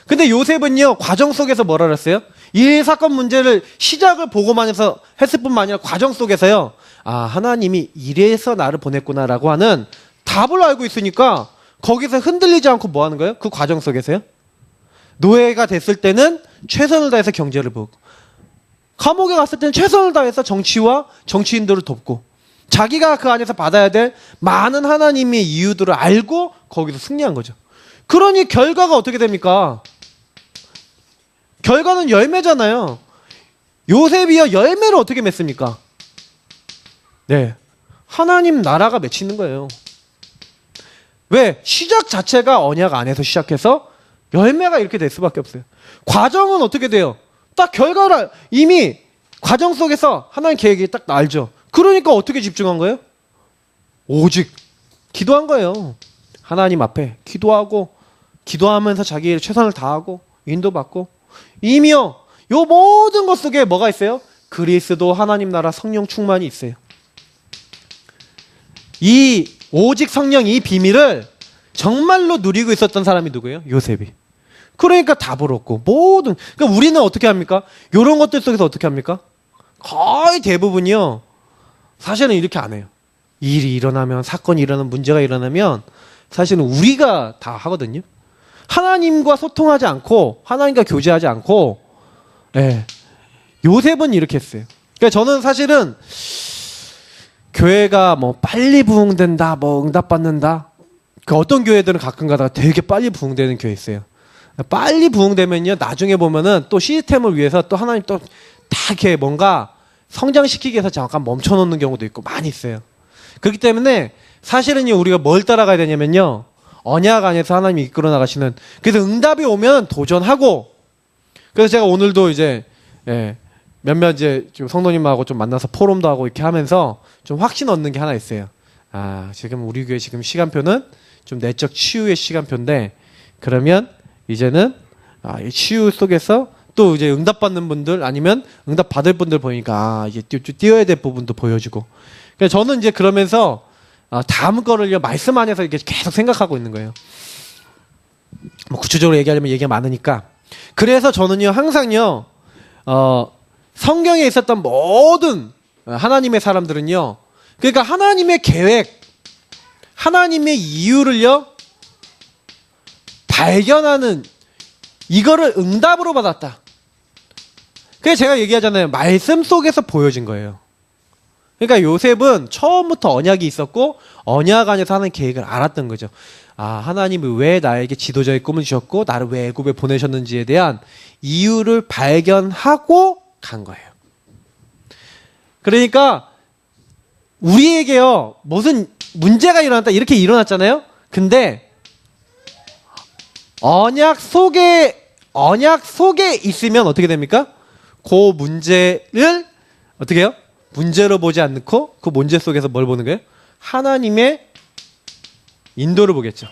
근데 요셉은요, 과정 속에서 뭐라 그랬어요? 일, 사건, 문제를 시작을 보고만 해서 했을 뿐만 아니라 과정 속에서요, 하나님이 이래서 나를 보냈구나라고 하는 답을 알고 있으니까 거기서 흔들리지 않고 뭐 하는 거예요? 그 과정 속에서요? 노예가 됐을 때는 최선을 다해서 경제를 보고, 감옥에 갔을 때는 최선을 다해서 정치와 정치인들을 돕고, 자기가 그 안에서 받아야 될 많은 하나님의 이유들을 알고 거기서 승리한 거죠. 그러니 결과가 어떻게 됩니까? 결과는 열매잖아요. 요셉이요, 열매를 어떻게 맺습니까? 네, 하나님 나라가 맺히는 거예요. 왜? 시작 자체가 언약 안에서 시작해서 열매가 이렇게 될 수밖에 없어요. 과정은 어떻게 돼요? 딱 결과를 이미 과정 속에서 하나님 계획이 딱 알죠. 그러니까 어떻게 집중한 거예요? 오직 기도한 거예요. 하나님 앞에 기도하고, 기도하면서 자기의 최선을 다하고 인도받고, 이미요, 요 모든 것 속에 뭐가 있어요? 그리스도 하나님 나라 성령 충만이 있어요. 이 오직 성령, 이 비밀을 정말로 누리고 있었던 사람이 누구예요? 요셉이. 그러니까 답을 얻고 모든, 그러니까 우리는 어떻게 합니까? 이런 것들 속에서 어떻게 합니까? 거의 대부분이요, 사실은 이렇게 안 해요. 일이 일어나면, 사건이 일어나면, 문제가 일어나면 사실은 우리가 다 하거든요. 하나님과 소통하지 않고, 하나님과 교제하지 않고, 요셉은 이렇게 했어요. 그러니까 저는 사실은 교회가 뭐 빨리 부흥된다, 뭐 응답받는다, 그 어떤 교회들은 가끔 가다가 되게 빨리 부흥되는 교회 있어요. 빨리 부흥되면요, 나중에 보면은 또 시스템을 위해서 또 하나님 또 다 이렇게 뭔가 성장시키기 위해서 잠깐 멈춰놓는 경우도 있고 많이 있어요. 그렇기 때문에 사실은요, 우리가 뭘 따라가야 되냐면요, 언약 안에서 하나님이 이끌어 나가시는, 그래서 응답이 오면 도전하고, 그래서 제가 오늘도 이제 몇몇 이제 좀 성도님하고 좀 만나서 포럼도 하고 이렇게 하면서 좀 확신 얻는 게 하나 있어요. 지금 우리 교회 지금 시간표는 좀 내적 치유의 시간표인데, 그러면 이제는 이 치유 속에서 또 이제 응답받는 분들, 아니면 응답받을 분들 보니까 이제 뛰어야 될 부분도 보여주고. 그래서 저는 이제 그러면서 다음 거를요, 말씀 안에서 이렇게 계속 생각하고 있는 거예요. 뭐 구체적으로 얘기하려면 얘기가 많으니까. 그래서 저는요, 항상요, 성경에 있었던 모든 하나님의 사람들은요, 그러니까 하나님의 계획, 하나님의 이유를요, 발견하는, 이거를 응답으로 받았다. 그래서 제가 얘기하잖아요. 말씀 속에서 보여진 거예요. 그러니까 요셉은 처음부터 언약이 있었고 언약 안에서 하는 계획을 알았던 거죠. 아, 하나님이 왜 나에게 지도자의 꿈을 주셨고 나를 왜 애굽에 보내셨는지에 대한 이유를 발견하고 간 거예요. 그러니까 우리에게요, 무슨 문제가 일어났다 이렇게 일어났잖아요. 근데 언약 속에 있으면 어떻게 됩니까? 그 문제를 어떻게 해요? 문제로 보지 않고 그 문제 속에서 뭘 보는 거예요? 하나님의 인도를 보겠죠.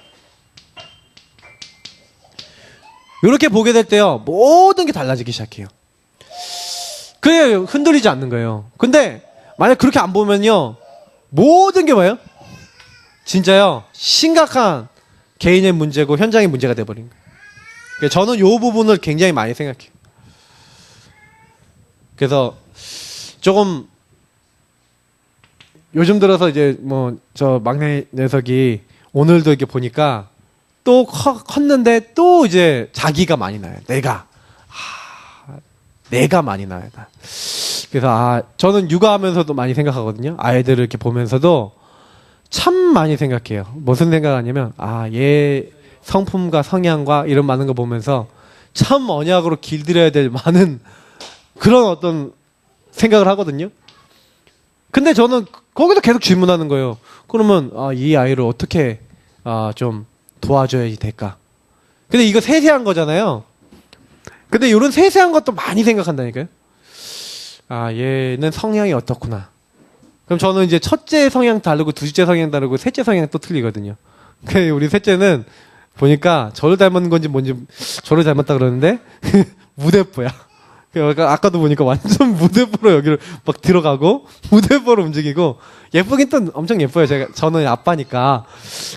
이렇게 보게 될 때요, 모든 게 달라지기 시작해요. 그래 흔들리지 않는 거예요. 근데 만약 그렇게 안 보면요, 모든 게 뭐예요? 진짜요, 심각한 개인의 문제고 현장의 문제가 돼버린 거예요. 그래서 저는 이 부분을 굉장히 많이 생각해요. 그래서 조금 요즘 들어서 이제 뭐 저 막내 녀석이 오늘도 이렇게 보니까 또 컸는데 또 이제 자기가 많이 나요. 내가 많이 나요. 그래서 저는 육아하면서도 많이 생각하거든요. 아이들을 이렇게 보면서도 참 많이 생각해요. 무슨 생각하냐면 얘 성품과 성향과 이런 많은 거 보면서 참 언약으로 길들여야 될 많은 그런 어떤 생각을 하거든요. 근데 저는 거기서 계속 질문하는 거예요. 그러면 이 아이를 어떻게 좀 도와줘야지 될까? 근데 이거 세세한 거잖아요. 근데 이런 세세한 것도 많이 생각한다니까요. 얘는 성향이 어떻구나. 그럼 저는 이제 첫째 성향 다르고 둘째 성향 다르고 셋째 성향 또 틀리거든요. 우리 셋째는 보니까 저를 닮은 건지 뭔지 저를 닮았다 그러는데 무대뽀야. 아까도 보니까 완전 무대뽀로 여기를 막 들어가고 무대뽀로 움직이고 예쁘긴 또 엄청 예뻐요. 저는 아빠니까.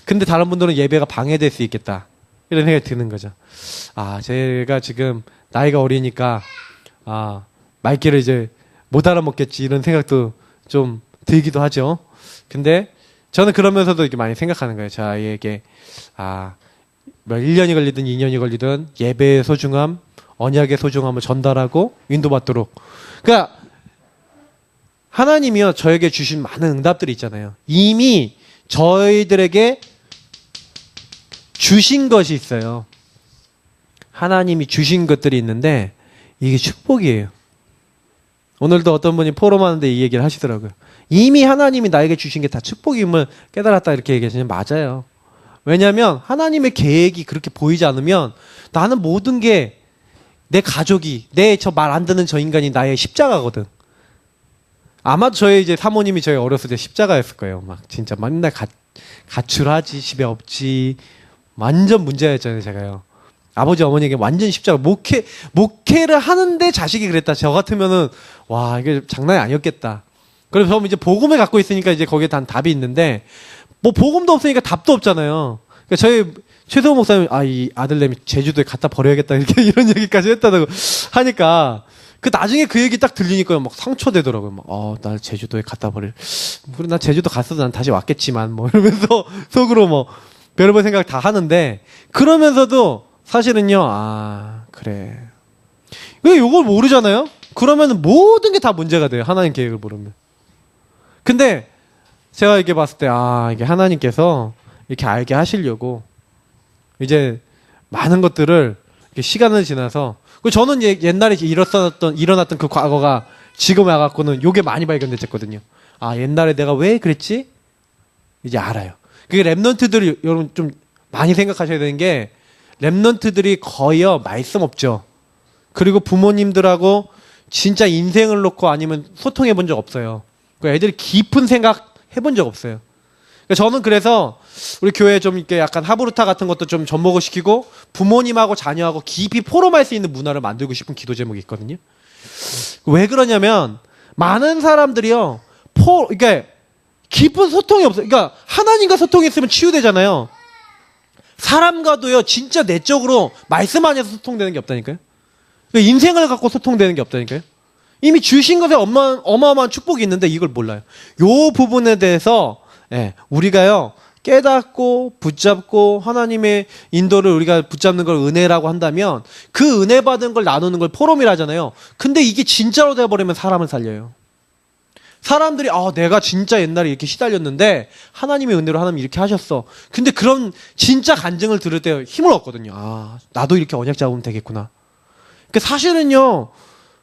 근데 다른 분들은 예배가 방해될 수 있겠다 이런 생각이 드는 거죠. 제가 지금 나이가 어리니까 말귀를 이제 못 알아먹겠지 이런 생각도 좀 들기도 하죠. 근데 저는 그러면서도 이렇게 많이 생각하는 거예요. 저 아이에게 1년이 걸리든 2년이 걸리든 예배의 소중함, 언약의 소중함을 전달하고 인도받도록. 그러니까 하나님이요, 저에게 주신 많은 응답들이 있잖아요. 이미 저희들에게 주신 것이 있어요. 하나님이 주신 것들이 있는데 이게 축복이에요. 오늘도 어떤 분이 포럼하는데 이 얘기를 하시더라고요. 이미 하나님이 나에게 주신 게 다 축복임을 깨달았다 이렇게 얘기하시면 맞아요. 왜냐하면 하나님의 계획이 그렇게 보이지 않으면 나는 모든 게 내 가족이, 저 말 안 듣는 저 인간이 나의 십자가거든. 아마 저희 이제 사모님이 저희 어렸을 때 십자가였을 거예요. 막 진짜 맨날 가출하지, 집에 없지. 완전 문제였잖아요, 제가요. 아버지 어머니에게 완전 십자가. 목회를 하는데 자식이 그랬다. 저 같으면은 와, 이게 장난이 아니었겠다. 그래서 저는 이제 복음을 갖고 있으니까 이제 거기에 단 답이 있는데 뭐 복음도 없으니까 답도 없잖아요. 그러니까 저희 최소호 목사님 이 아들내미 제주도에 갖다 버려야겠다 이렇게 이런 얘기까지 했다고 하니까 나중에 그 얘기 딱 들리니까 막 상처되더라고요. 나 제주도에 갖다 버릴. 나 제주도 갔어도 난 다시 왔겠지만 뭐 이러면서 속으로 뭐 별의별 생각 다 하는데 그러면서도 사실은요. 그래. 왜 요걸 모르잖아요? 그러면 모든 게 다 문제가 돼요. 하나님 계획을 모르면. 근데 제가 이렇게 봤을 때 이게 하나님께서 이렇게 알게 하시려고 이제 많은 것들을 시간을 지나서 저는 옛날에 일어났던 그 과거가 지금 와갖고는 요게 많이 발견됐거든요. 옛날에 내가 왜 그랬지? 이제 알아요. 그게 랩런트들이 여러분 좀 많이 생각하셔야 되는 게 랩런트들이 거의요 말씀 없죠. 그리고 부모님들하고 진짜 인생을 놓고 아니면 소통해 본 적 없어요. 애들이 깊은 생각 해본 적 없어요. 저는 그래서 우리 교회에 좀 이렇게 약간 하브루타 같은 것도 좀 접목을 시키고 부모님하고 자녀하고 깊이 포럼할 수 있는 문화를 만들고 싶은 기도 제목이 있거든요. 왜 그러냐면 많은 사람들이요 그러니까 깊은 소통이 없어요. 그러니까 하나님과 소통했으면 치유되잖아요. 사람과도요 진짜 내적으로 말씀 안에서 소통되는 게 없다니까요. 그러니까 인생을 갖고 소통되는 게 없다니까요. 이미 주신 것에 어마어마한 축복이 있는데 이걸 몰라요. 요 부분에 대해서 우리가요 깨닫고 붙잡고 하나님의 인도를 우리가 붙잡는 걸 은혜라고 한다면 그 은혜 받은 걸 나누는 걸 포럼이라 하잖아요. 근데 이게 진짜로 돼버리면 사람을 살려요. 사람들이 내가 진짜 옛날에 이렇게 시달렸는데 하나님의 은혜로 하나님 이렇게 하셨어. 근데 그런 진짜 간증을 들을 때 힘을 얻거든요. 나도 이렇게 언약 잡으면 되겠구나. 그러니까 사실은요,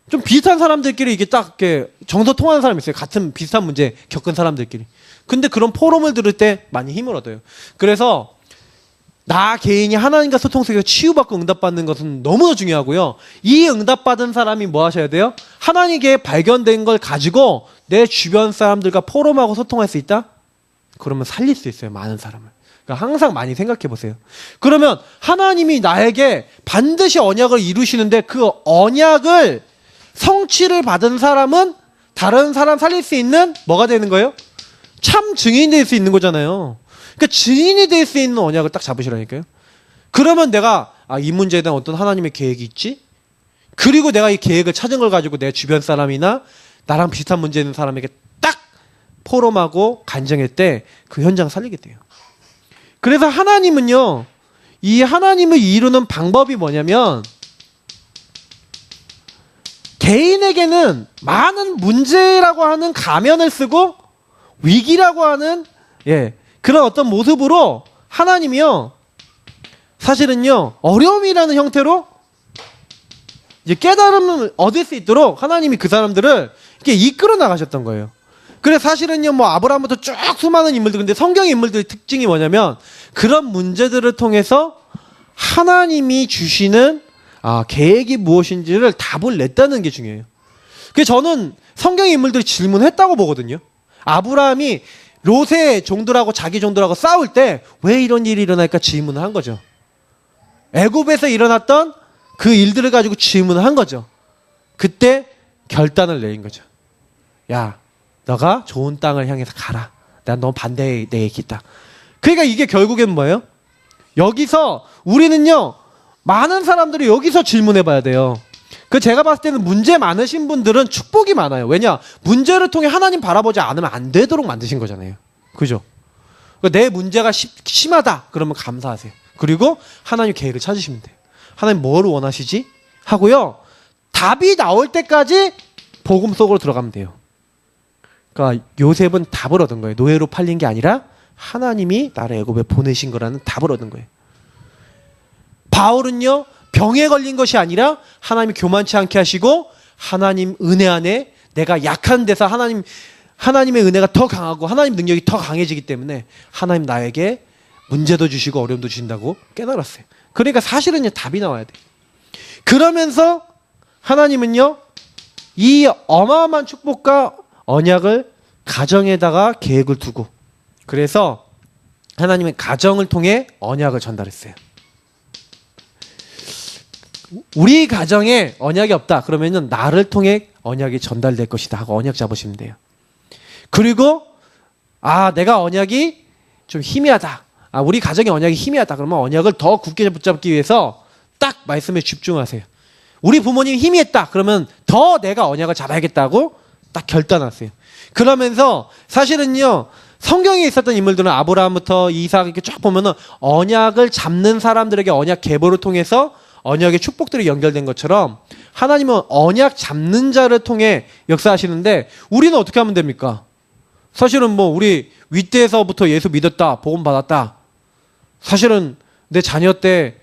좀 비슷한 사람들끼리 이게 딱 이렇게 정서 통하는 사람이 있어요. 같은 비슷한 문제 겪은 사람들끼리. 근데 그런 포럼을 들을 때 많이 힘을 얻어요. 그래서 나 개인이 하나님과 소통 속에서 치유받고 응답받는 것은 너무나 중요하고요. 이 응답받은 사람이 뭐 하셔야 돼요? 하나님께 발견된 걸 가지고 내 주변 사람들과 포럼하고 소통할 수 있다? 그러면 살릴 수 있어요. 많은 사람을. 그러니까 항상 많이 생각해 보세요. 그러면 하나님이 나에게 반드시 언약을 이루시는데 그 언약을 성취를 받은 사람은 다른 사람 살릴 수 있는 뭐가 되는 거예요? 참 증인이 될 수 있는 거잖아요. 그러니까 증인이 될 수 있는 언약을 딱 잡으시라니까요. 그러면 내가 이 문제에 대한 어떤 하나님의 계획이 있지? 그리고 내가 이 계획을 찾은 걸 가지고 내 주변 사람이나 나랑 비슷한 문제 있는 사람에게 딱 포럼하고 간증할 때 그 현장 살리게 돼요. 그래서 하나님은요, 이 하나님을 이루는 방법이 뭐냐면 개인에게는 많은 문제라고 하는 가면을 쓰고 위기라고 하는 그런 어떤 모습으로 하나님이요, 사실은요, 어려움이라는 형태로 이제 깨달음을 얻을 수 있도록 하나님이 그 사람들을 이렇게 이끌어 나가셨던 거예요. 그래서 사실은요, 뭐 아브라함부터 쭉 수많은 인물들, 근데 성경의 인물들의 특징이 뭐냐면 그런 문제들을 통해서 하나님이 주시는 계획이 무엇인지를 답을 냈다는 게 중요해요. 그래서 저는 성경의 인물들이 질문했다고 보거든요. 아브라함이 롯의 종들하고 자기 종들하고 싸울 때 왜 이런 일이 일어날까 질문을 한 거죠. 애굽에서 일어났던 그 일들을 가지고 질문을 한 거죠. 그때 결단을 내린 거죠. 야, 너가 좋은 땅을 향해서 가라. 난 너 반대에 내 얘기 있다. 그러니까 이게 결국엔 뭐예요? 여기서 우리는요, 많은 사람들이 여기서 질문해 봐야 돼요. 그 제가 봤을 때는 문제 많으신 분들은 축복이 많아요. 왜냐? 문제를 통해 하나님 바라보지 않으면 안 되도록 만드신 거잖아요. 그죠? 그러니까 내 문제가 심하다. 그러면 감사하세요. 그리고 하나님 계획을 찾으시면 돼요. 하나님 뭘 원하시지? 하고요. 답이 나올 때까지 복음 속으로 들어가면 돼요. 그러니까 요셉은 답을 얻은 거예요. 노예로 팔린 게 아니라 하나님이 나를 애굽에 보내신 거라는 답을 얻은 거예요. 바울은요, 병에 걸린 것이 아니라 하나님이 교만치 않게 하시고 하나님 은혜 안에 내가 약한 데서 하나님의 은혜가 더 강하고 하나님 능력이 더 강해지기 때문에 하나님 나에게 문제도 주시고 어려움도 주신다고 깨달았어요. 그러니까 사실은요, 답이 나와야 돼요. 그러면서 하나님은요, 이 어마어마한 축복과 언약을 가정에다가 계획을 두고, 그래서 하나님은 가정을 통해 언약을 전달했어요. 우리 가정에 언약이 없다 그러면은 나를 통해 언약이 전달될 것이다 하고 언약 잡으시면 돼요. 그리고 내가 언약이 좀 희미하다, 우리 가정의 언약이 희미하다 그러면 언약을 더 굳게 붙잡기 위해서 딱 말씀에 집중하세요. 우리 부모님이 희미했다 그러면 더 내가 언약을 잡아야겠다고 딱 결단하세요. 그러면서 사실은요, 성경에 있었던 인물들은 아브라함부터 이삭 이렇게 쫙 보면은 언약을 잡는 사람들에게 언약 계보를 통해서 언약의 축복들이 연결된 것처럼 하나님은 언약 잡는 자를 통해 역사하시는데 우리는 어떻게 하면 됩니까? 사실은 뭐 우리 윗대에서부터 예수 믿었다, 복음 받았다. 사실은 내 자녀 때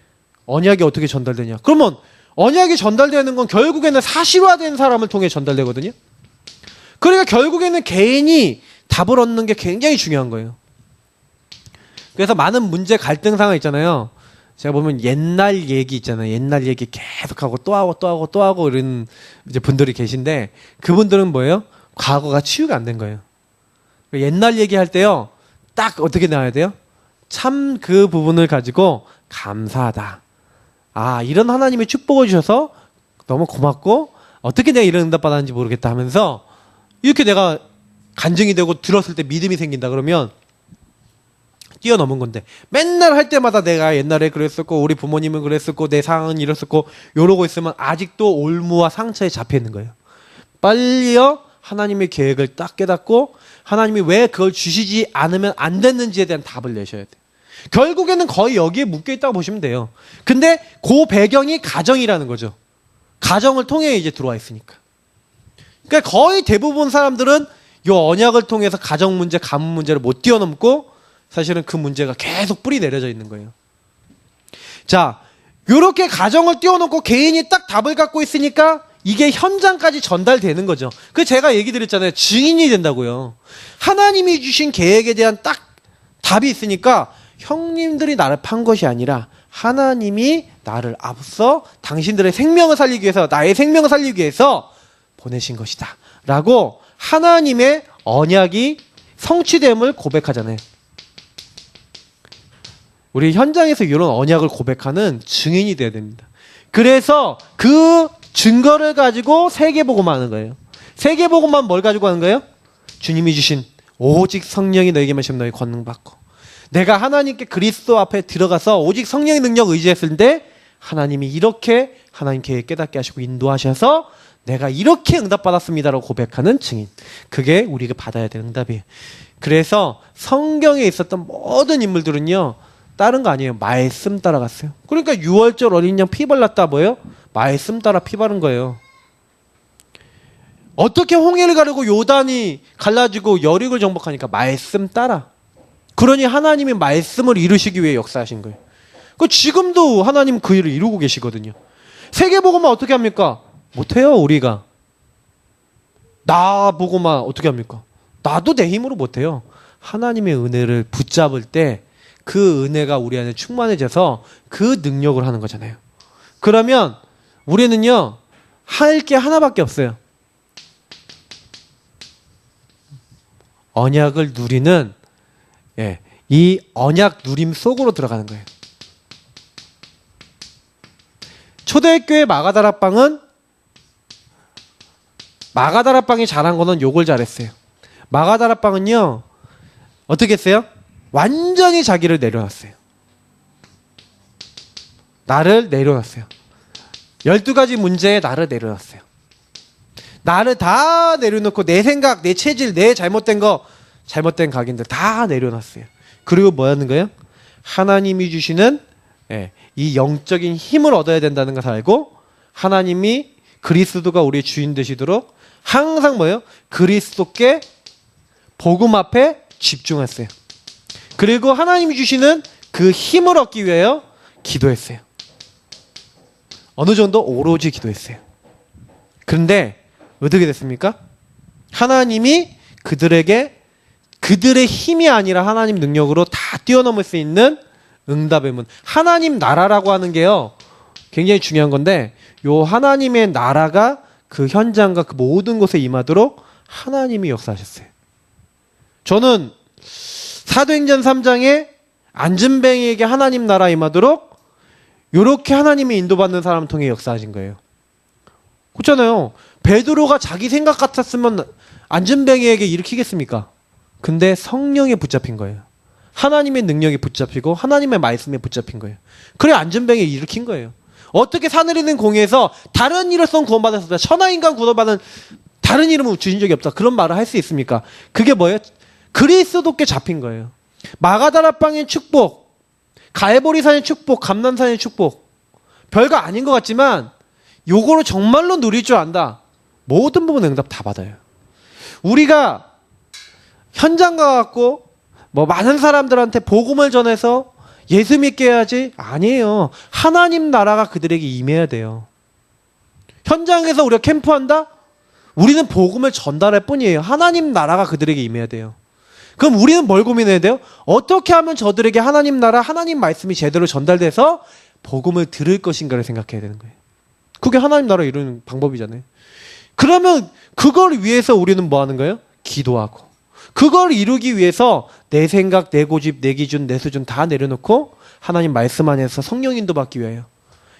언약이 어떻게 전달되냐? 그러면 언약이 전달되는 건 결국에는 사실화된 사람을 통해 전달되거든요. 그러니까 결국에는 개인이 답을 얻는 게 굉장히 중요한 거예요. 그래서 많은 문제 갈등 상황 있잖아요. 제가 보면 옛날 얘기 있잖아요. 옛날 얘기 계속하고 또 하고 또 하고 또 하고 이런 이제 분들이 계신데 그분들은 뭐예요? 과거가 치유가 안 된 거예요. 옛날 얘기할 때요, 딱 어떻게 나와야 돼요? 참 그 부분을 가지고 감사하다. 이런 하나님의 축복을 주셔서 너무 고맙고 어떻게 내가 이런 응답 받았는지 모르겠다 하면서 이렇게 내가 간증이 되고 들었을 때 믿음이 생긴다 그러면 뛰어넘은 건데 맨날 할 때마다 내가 옛날에 그랬었고 우리 부모님은 그랬었고 내 상황은 이랬었고 이러고 있으면 아직도 올무와 상처에 잡혀 있는 거예요. 빨리요 하나님의 계획을 딱 깨닫고 하나님이 왜 그걸 주시지 않으면 안 됐는지에 대한 답을 내셔야 돼요. 결국에는 거의 여기에 묶여 있다고 보시면 돼요. 근데 그 배경이 가정이라는 거죠. 가정을 통해 이제 들어와 있으니까. 그러니까 거의 대부분 사람들은 이 언약을 통해서 가정 문제, 가문 문제를 못 뛰어넘고 사실은 그 문제가 계속 뿌리 내려져 있는 거예요. 자, 이렇게 가정을 뛰어넘고 개인이 딱 답을 갖고 있으니까 이게 현장까지 전달되는 거죠. 그 제가 얘기 드렸잖아요. 증인이 된다고요. 하나님이 주신 계획에 대한 딱 답이 있으니까 형님들이 나를 판 것이 아니라 하나님이 나를 앞서 당신들의 생명을 살리기 위해서, 나의 생명을 살리기 위해서 보내신 것이다 라고 하나님의 언약이 성취됨을 고백하잖아요. 우리 현장에서 이런 언약을 고백하는 증인이 돼야 됩니다. 그래서 그 증거를 가지고 세계복음만 하는 거예요. 세계복음만 뭘 가지고 하는 거예요? 주님이 주신 오직 성령이 너에게만 있으면 너희 권능 받고, 내가 하나님께 그리스도 앞에 들어가서 오직 성령의 능력 의지했을 때 하나님이 이렇게 하나님 계획 깨닫게 하시고 인도하셔서 내가 이렇게 응답받았습니다라고 고백하는 증인. 그게 우리가 받아야 되는 응답이에요. 그래서 성경에 있었던 모든 인물들은요, 다른 거 아니에요. 말씀 따라갔어요. 그러니까 6월절 어린 양 피 발랐다 뭐예요? 말씀 따라 피 바른 거예요. 어떻게 홍해를 가르고 요단이 갈라지고 여리고를 정복하니까 말씀 따라. 그러니 하나님이 말씀을 이루시기 위해 역사하신 거예요. 그 지금도 하나님 그 일을 이루고 계시거든요. 세계복음만 어떻게 합니까? 못해요. 우리가 나 보고만 어떻게 합니까? 나도 내 힘으로 못해요. 하나님의 은혜를 붙잡을 때 그 은혜가 우리 안에 충만해져서 그 능력을 하는 거잖아요. 그러면 우리는요, 할 게 하나밖에 없어요. 언약을 누리는, 이 언약 누림 속으로 들어가는 거예요. 초대교회 마가다락방이 잘한 거는 욕을 잘했어요. 마가다락방은요, 어떻게 했어요? 완전히 자기를 내려놨어요. 나를 내려놨어요. 12가지 문제에 나를 내려놨어요. 나를 다 내려놓고 내 생각, 내 체질, 내 잘못된 거, 잘못된 각인들 다 내려놨어요. 그리고 뭐였는 거예요? 하나님이 주시는 이 영적인 힘을 얻어야 된다는 것을 알고 하나님이 그리스도가 우리의 주인 되시도록 항상 뭐예요? 그리스도께 복음 앞에 집중했어요. 그리고 하나님이 주시는 그 힘을 얻기 위하여 기도했어요. 어느 정도 오로지 기도했어요. 그런데 어떻게 됐습니까? 하나님이 그들에게 그들의 힘이 아니라 하나님 능력으로 다 뛰어넘을 수 있는 응답의 문. 하나님 나라라고 하는 게요, 굉장히 중요한 건데, 요 하나님의 나라가 그 현장과 그 모든 곳에 임하도록 하나님이 역사하셨어요. 저는 사도행전 3장에 안진뱅이에게 하나님 나라 임하도록 요렇게 하나님이 인도받는 사람을 통해 역사하신 거예요. 그렇잖아요. 베드로가 자기 생각 같았으면 안진뱅이에게 일으키겠습니까? 근데 성령에 붙잡힌 거예요. 하나님의 능력에 붙잡히고 하나님의 말씀에 붙잡힌 거예요. 그래 안진뱅이 일으킨 거예요. 어떻게 산을 있는 공에서 다른 이로선 구원받았다, 천하인간 구원받은 다른 이름은 주신 적이 없다, 그런 말을 할 수 있습니까? 그게 뭐예요? 그리스도께 잡힌 거예요. 마가다락방의 축복, 갈보리산의 축복, 감난산의 축복, 별거 아닌 것 같지만 요거를 정말로 누릴 줄 안다, 모든 부분 응답 다 받아요. 우리가 현장 가갖고 뭐 많은 사람들한테 복음을 전해서 예수 믿게 해야지? 아니에요. 하나님 나라가 그들에게 임해야 돼요. 현장에서 우리가 캠프한다? 우리는 복음을 전달할 뿐이에요. 하나님 나라가 그들에게 임해야 돼요. 그럼 우리는 뭘 고민해야 돼요? 어떻게 하면 저들에게 하나님 나라, 하나님 말씀이 제대로 전달돼서 복음을 들을 것인가를 생각해야 되는 거예요. 그게 하나님 나라 이루는 방법이잖아요. 그러면 그걸 위해서 우리는 뭐 하는 거예요? 기도하고. 그걸 이루기 위해서 내 생각, 내 고집, 내 기준, 내 수준 다 내려놓고 하나님 말씀 안에서 성령 인도 받기 위하여,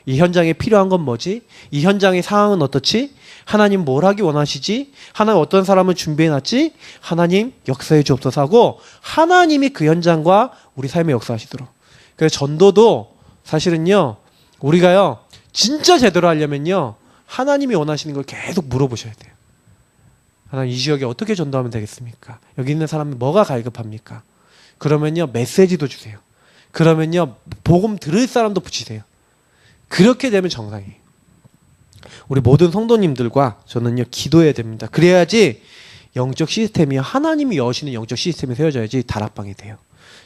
이 현장에 필요한 건 뭐지? 이 현장의 상황은 어떻지? 하나님 뭘 하기 원하시지? 하나님 어떤 사람을 준비해놨지? 하나님 역사해 주옵소서 하고 하나님이 그 현장과 우리 삶에 역사하시도록. 그래서 전도도 사실은요, 우리가요 진짜 제대로 하려면요 하나님이 원하시는 걸 계속 물어보셔야 돼요. 하나님, 이 지역에 어떻게 전도하면 되겠습니까? 여기 있는 사람은 뭐가 갈급합니까? 그러면요 메시지도 주세요. 그러면요 복음 들을 사람도 붙이세요. 그렇게 되면 정상이에요. 우리 모든 성도님들과 저는요 기도해야 됩니다. 그래야지 영적 시스템이 하나님이 여시는 영적 시스템이 세워져야지 다락방이 돼요.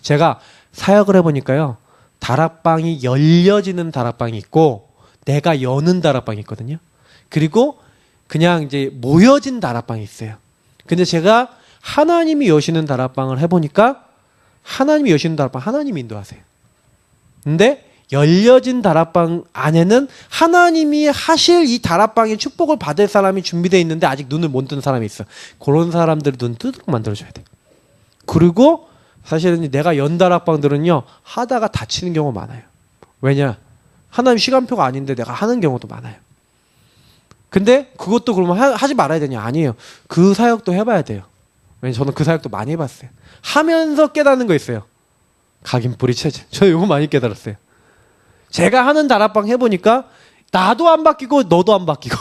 제가 사역을 해보니까요. 다락방이 열려지는 다락방이 있고 내가 여는 다락방이 있거든요. 그리고 그냥 이제 모여진 다락방이 있어요. 근데 제가 하나님이 여시는 다락방을 해보니까 하나님이 여시는 다락방 하나님이 인도하세요. 근데 열려진 다락방 안에는 하나님이 하실 이 다락방의 축복을 받을 사람이 준비되어 있는데 아직 눈을 못 뜬 사람이 있어. 그런 사람들이 눈 뜨도록 만들어줘야 돼. 그리고 사실은 내가 연 다락방들은요 하다가 다치는 경우가 많아요. 왜냐? 하나님 시간표가 아닌데 내가 하는 경우도 많아요. 근데 그것도 그러면 하지 말아야 되냐? 아니에요. 그 사역도 해봐야 돼요. 왜냐면 저는 그 사역도 많이 해봤어요. 하면서 깨닫는 거 있어요. 각인뿌리 체질. 저 이거 많이 깨달았어요. 제가 하는 다락방 해보니까 나도 안 바뀌고 너도 안 바뀌고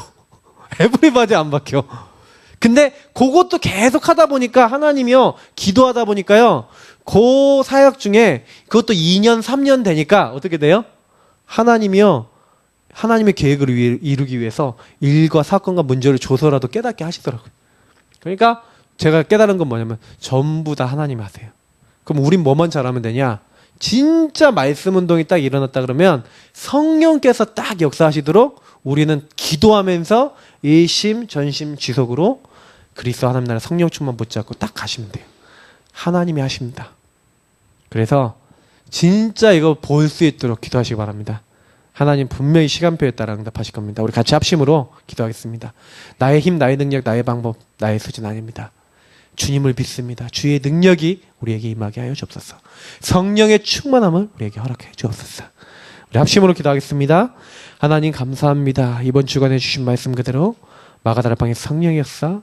에브리바디 안 바뀌어. 근데 그것도 계속 하다 보니까 하나님이요 기도하다 보니까요 그 사역 중에 그것도 2년 3년 되니까 어떻게 돼요? 하나님이요 하나님의 계획을 이루기 위해서 일과 사건과 문제를 줘서라도 깨닫게 하시더라고요. 그러니까 제가 깨달은 건 뭐냐면 전부 다 하나님이 하세요. 그럼 우린 뭐만 잘하면 되냐? 진짜 말씀 운동이 딱 일어났다 그러면 성령께서 딱 역사하시도록 우리는 기도하면서 일심 전심 지속으로 그리스도 하나님 나라 성령 충만 붙잡고 딱 가시면 돼요. 하나님이 하십니다. 그래서 진짜 이거 볼 수 있도록 기도하시기 바랍니다. 하나님 분명히 시간표에 따라 응답하실 겁니다. 우리 같이 합심으로 기도하겠습니다. 나의 힘, 나의 능력, 나의 방법, 나의 수준 아닙니다. 주님을 믿습니다. 주의 능력이 우리에게 임하게 하여 주옵소서. 성령의 충만함을 우리에게 허락해 주옵소서. 우리 합심으로 기도하겠습니다. 하나님 감사합니다. 이번 주간에 주신 말씀 그대로 마가다락방의 성령의 역사